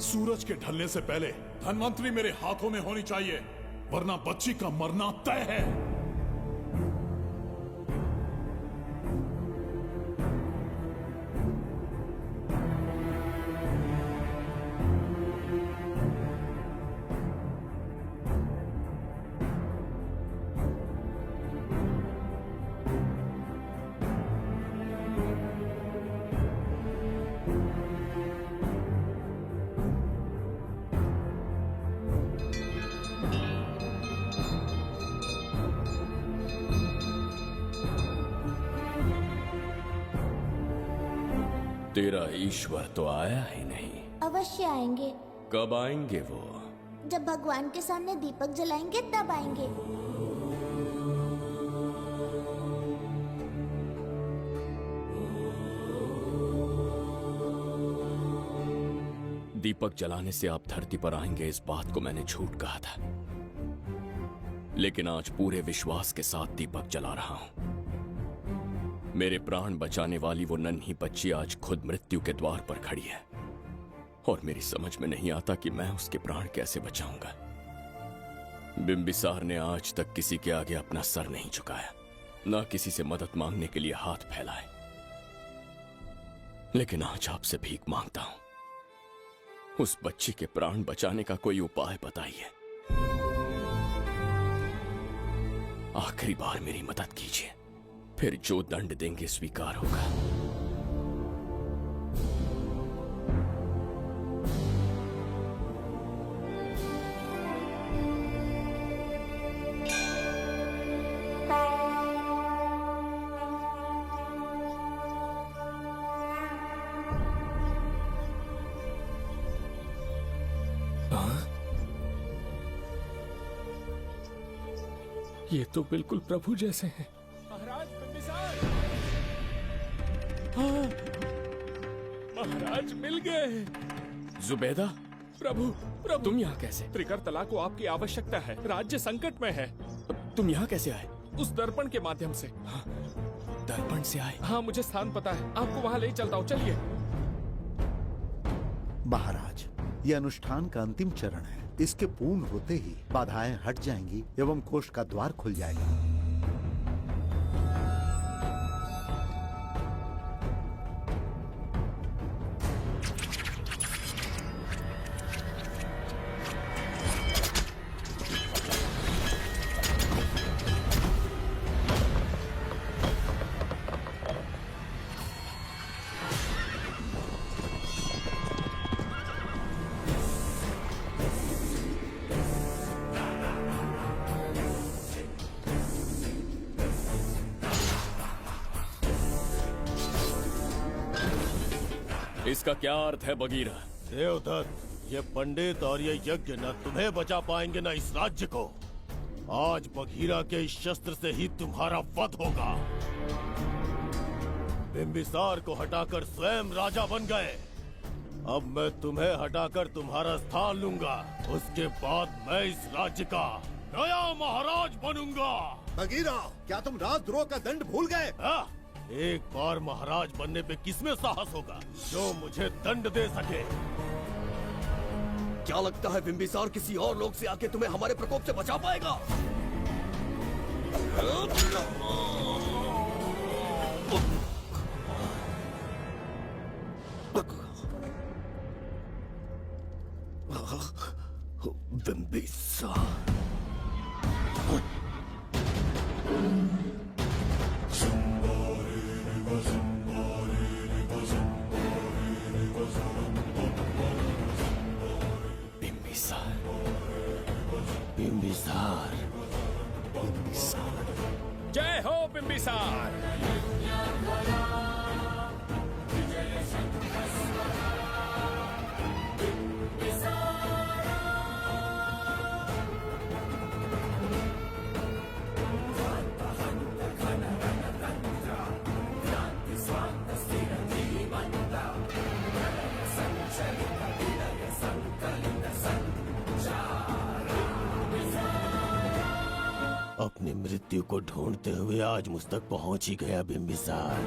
सूरज के ढलने से पहले धन्वंतरी मेरे हाथों में होनी चाहिए, वरना बच्ची का मरना तय है। तेरा ईश्वर तो आया ही नहीं। अवश्य आएंगे। कब आएंगे वो? जब भगवान के सामने दीपक जलाएंगे तब आएंगे। दीपक जलाने से आप धरती पर आएंगे, इस बात को मैंने झूठ कहा था, लेकिन आज पूरे विश्वास के साथ दीपक जला रहा हूं। मेरे प्राण बचाने वाली वो नन्ही बच्ची आज खुद मृत्यु के द्वार पर खड़ी है और मेरी समझ में नहीं आता कि मैं उसके प्राण कैसे बचाऊंगा। बिंबिसार ने आज तक किसी के आगे अपना सर नहीं झुकाया, ना किसी से मदद मांगने के लिए हाथ फैलाए, लेकिन आज आपसे भीख मांगता हूं। उस बच्ची के प्राण बचाने का कोई उपाय बताइए। आखिरी बार मेरी मदद कीजिए, फिर जो दंड देंगे स्वीकार होगा। ये तो बिल्कुल प्रभु जैसे हैं। महाराज बिंबिसार! हाँ, महाराज मिल गए। जुबैदा, प्रभु, प्रभु तुम यहाँ कैसे? त्रिकर्तला को आपकी आवश्यकता है, राज्य संकट में है। तुम यहाँ कैसे आए? उस दर्पण के माध्यम से। हाँ, दर्पण से आए? हाँ, मुझे स्थान पता है, आपको वहाँ ले चलता हूँ, चलिए। महाराज, ये अनुष्ठान का अंतिम चरण है। इसके पूर्ण होते ही बाधाएं हट जाएंगी एवं कोष का द्वार खुल जाएगा। इसका क्या अर्थ है बगीरा? देवदत्त, ये पंडित और ये यज्ञ न तुम्हें बचा पाएंगे न इस राज्य को। आज बगीरा के इस शस्त्र से ही तुम्हारा वध होगा। बिंबिसार को हटाकर स्वयं राजा बन गए, अब मैं तुम्हें हटाकर तुम्हारा स्थान लूंगा। उसके बाद मैं इस राज्य का नया महाराज बनूंगा। बगीरा, क्या तुम राजद्रोह का दंड भूल गए? एक बार महाराज बनने पे किसमें साहस होगा जो मुझे दंड दे सके? क्या लगता है बिंबिसार किसी और लोग से आके तुम्हें हमारे प्रकोप से बचा पाएगा? बिंबिसार, बिंबिसार, बिंबिसार। जय हो बिंबिसार। अपनी मृत्यु को ढूंढते हुए आज मुझ तक पहुंच ही गया बिंबिसार।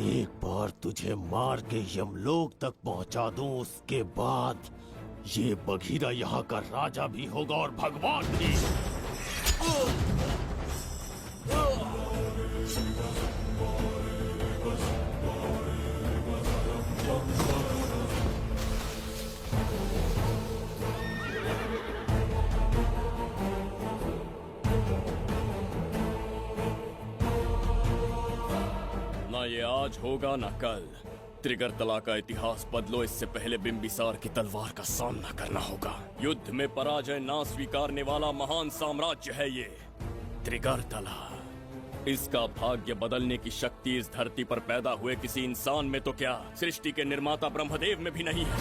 एक बार तुझे मार के यमलोक तक पहुंचा दूं, उसके बाद ये बघीरा यहाँ का राजा भी होगा और भगवान भी। ना ये आज होगा ना कल। त्रिगर्तला का इतिहास बदलो, इससे पहले बिंबिसार की तलवार का सामना करना होगा। युद्ध में पराजय ना स्वीकारने वाला महान साम्राज्य है ये त्रिगर्तला। इसका भाग्य बदलने की शक्ति इस धरती पर पैदा हुए किसी इंसान में तो क्या, सृष्टि के निर्माता ब्रह्मदेव में भी नहीं है।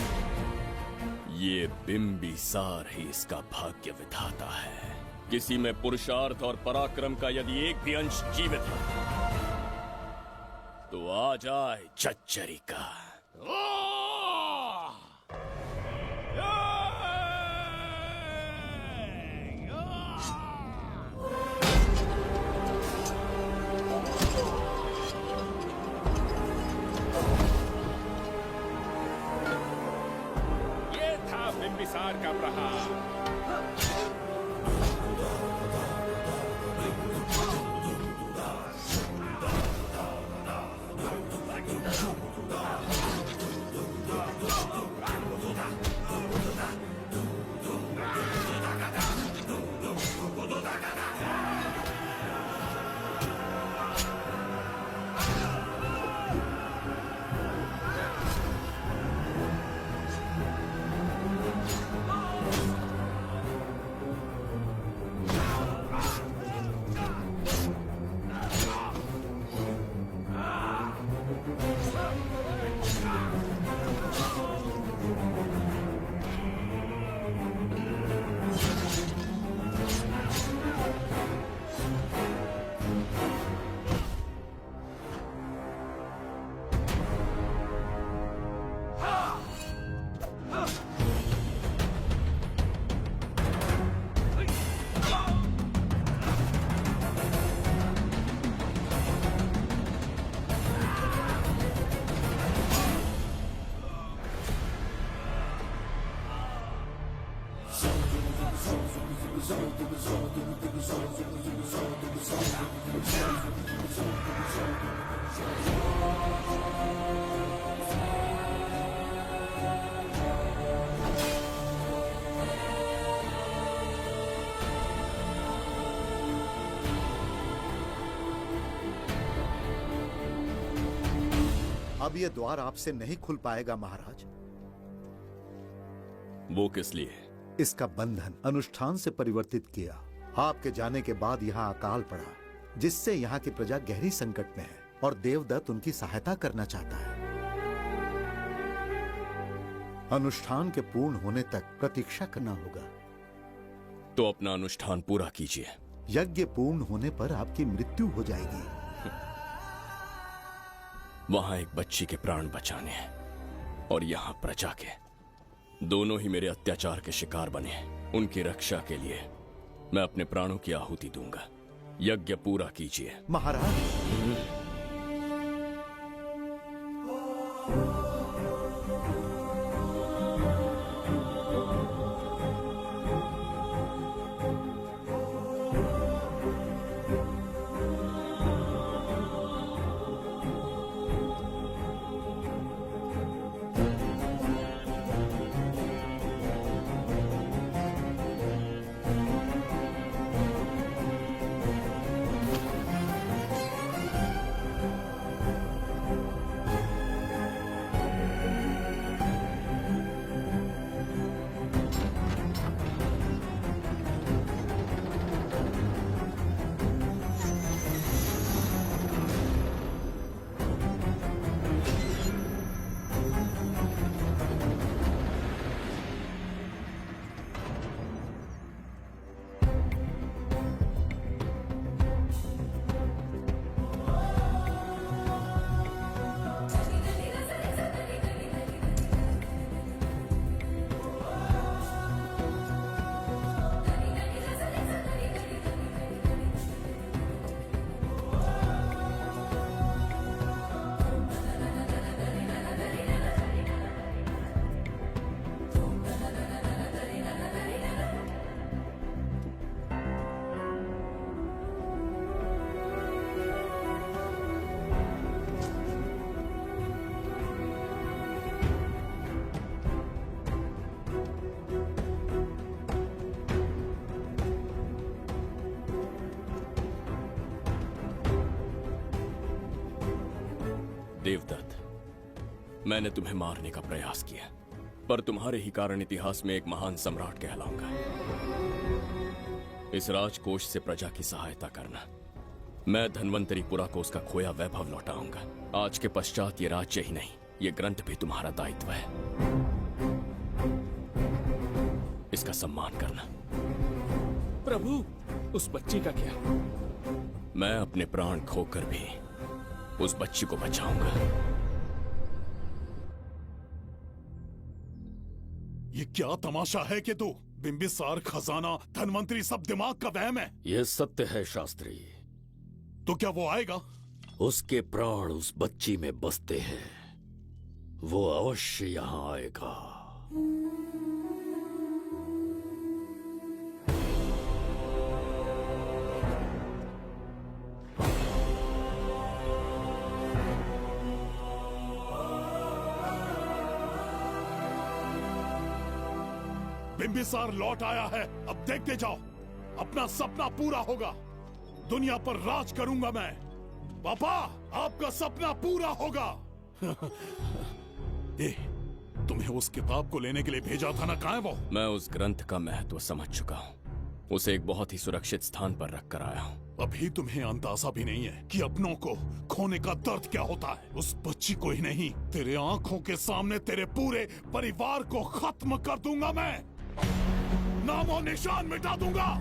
ये बिंबिसार ही इसका भाग्य विधाता है। किसी में पुरुषार्थ और पराक्रम का यदि एक भी अंश जीवित है तो आ जाए चच्चरी का। ये था बिंबिसार का प्रहार। अब ये द्वार आपसे नहीं खुल पाएगा महाराज। वो किस लिए? इसका बंधन अनुष्ठान से परिवर्तित किया। आपके जाने के बाद यहाँ अकाल पड़ा, जिससे यहाँ की प्रजा गहरी संकट में है और देवदत्त उनकी सहायता करना चाहता है। अनुष्ठान के पूर्ण होने तक प्रतीक्षा करना होगा। तो अपना अनुष्ठान पूरा कीजिए। यज्ञ पूर्ण होने पर आपकी मृत्यु हो जाएगी। वहां एक बच्ची के प्राण बचाने हैं और यहाँ प्रजा के, दोनों ही मेरे अत्याचार के शिकार बने हैं। उनकी रक्षा के लिए मैं अपने प्राणों की आहुति दूंगा। यज्ञ पूरा कीजिए महाराज। देवदत्त, मैंने तुम्हें मारने का प्रयास किया, पर तुम्हारे ही कारण इतिहास में एक महान सम्राट कहलाऊंगा। इस राजकोष से प्रजा की सहायता करना मैं धन्वंतरीपुरा को उसका खोया वैभव लौटाऊंगा। आज के पश्चात ये राज्य ही नहीं, ये ग्रंथ भी तुम्हारा दायित्व है। इसका सम्मान करना। प्रभु, उस बच्ची का क्या? मैं अपने प्राण खोकर भी उस बच्ची को बचाऊंगा। ये क्या तमाशा है कि तू बिंबिसार, खजाना, धनवंतरी सब दिमाग का वहम है। यह सत्य है शास्त्री। तो क्या वो आएगा? उसके प्राण उस बच्ची में बसते हैं, वो अवश्य यहाँ आएगा। बिंबिसार लौट आया है, अब देखते जाओ, अपना सपना पूरा होगा। दुनिया पर राज करूंगा मैं। पापा, आपका सपना पूरा होगा। तुम्हें उस किताब को लेने के लिए भेजा था ना, कहाँ है वो? मैं उस ग्रंथ का महत्व समझ चुका हूँ, उसे एक बहुत ही सुरक्षित स्थान पर रख कर आया हूँ। अभी तुम्हें अंदाजा भी नहीं है कि अपनों को खोने का दर्द क्या होता है। उस बच्ची को ही नहीं, तेरे आंखों के सामने तेरे पूरे परिवार को खत्म कर दूंगा मैं, नामो निशान मिटा दूंगा।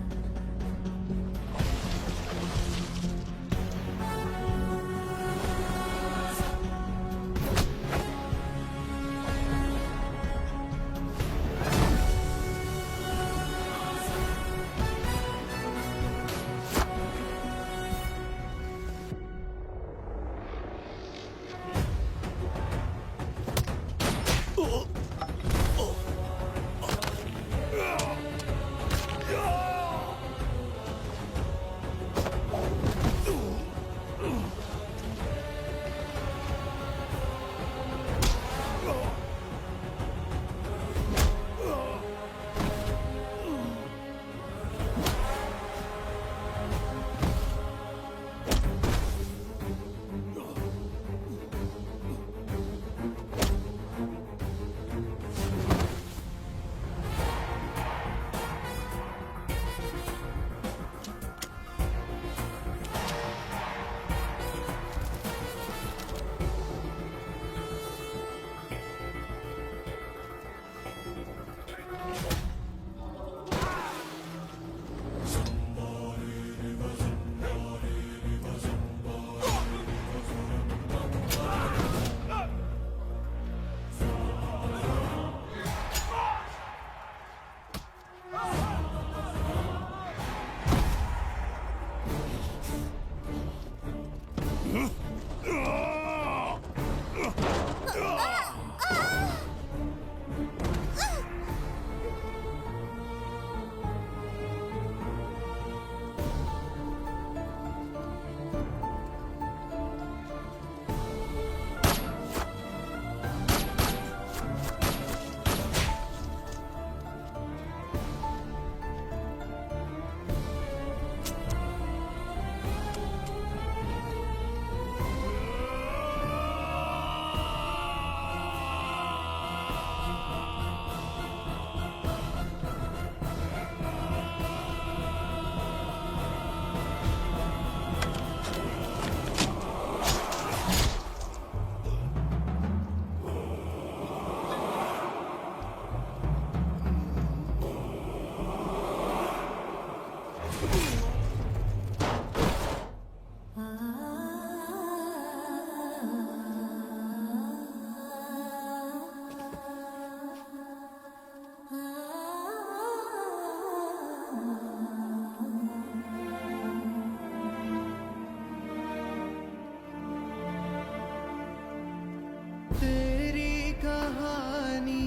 तेरी कहानी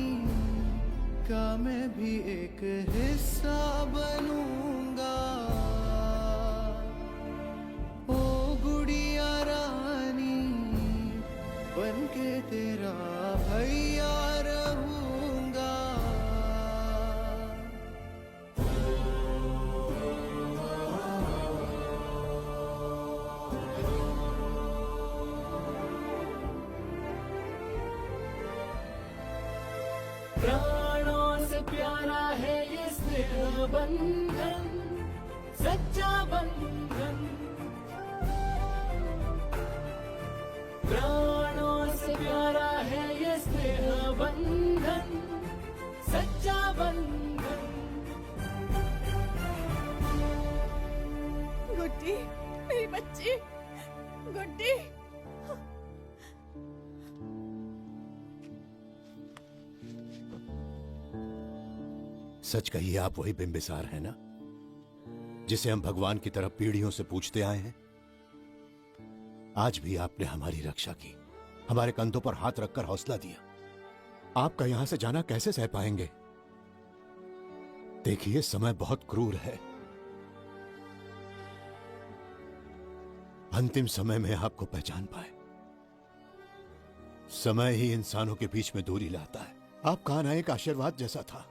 का मैं भी एक हिस्सा बनूंगा। ओ गुड़िया रानी बनके तेरा भैया रहूंगा। प्राणों से प्यारा है ये स्नेह बंधन, सच्चा बंधन। सच्चा बंधन। गुड्डी, मेरी बच्ची, गुड्डी। सच कहिए, आप वही बिंबिसार हैं ना, जिसे हम भगवान की तरफ पीढ़ियों से पूछते आए हैं। आज भी आपने हमारी रक्षा की, हमारे कंधों पर हाथ रखकर हौसला दिया। आपका यहां से जाना कैसे सह पाएंगे? देखिए, समय बहुत क्रूर है। अंतिम समय में आपको पहचान पाए। समय ही इंसानों के बीच में दूरी लाता है। आपका आना एक आशीर्वाद जैसा था।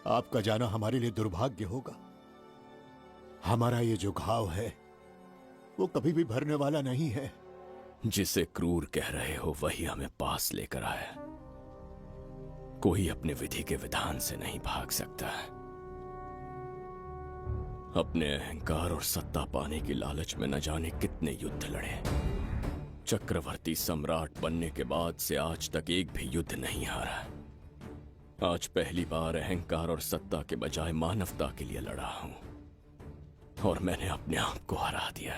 आपका जाना हमारे लिए दुर्भाग्य होगा। हमारा ये जो घाव है वो कभी भी भरने वाला नहीं है। जिसे क्रूर कह रहे हो वही हमें पास लेकर आया। कोई अपने विधि के विधान से नहीं भाग सकता। अपने अहंकार और सत्ता पाने की लालच में न जाने कितने युद्ध लड़े। चक्रवर्ती सम्राट बनने के बाद से आज तक एक भी युद्ध नहीं हारा। आज पहली बार अहंकार और सत्ता के बजाय मानवता के लिए लड़ा हूं, और मैंने अपने आप को हरा दिया।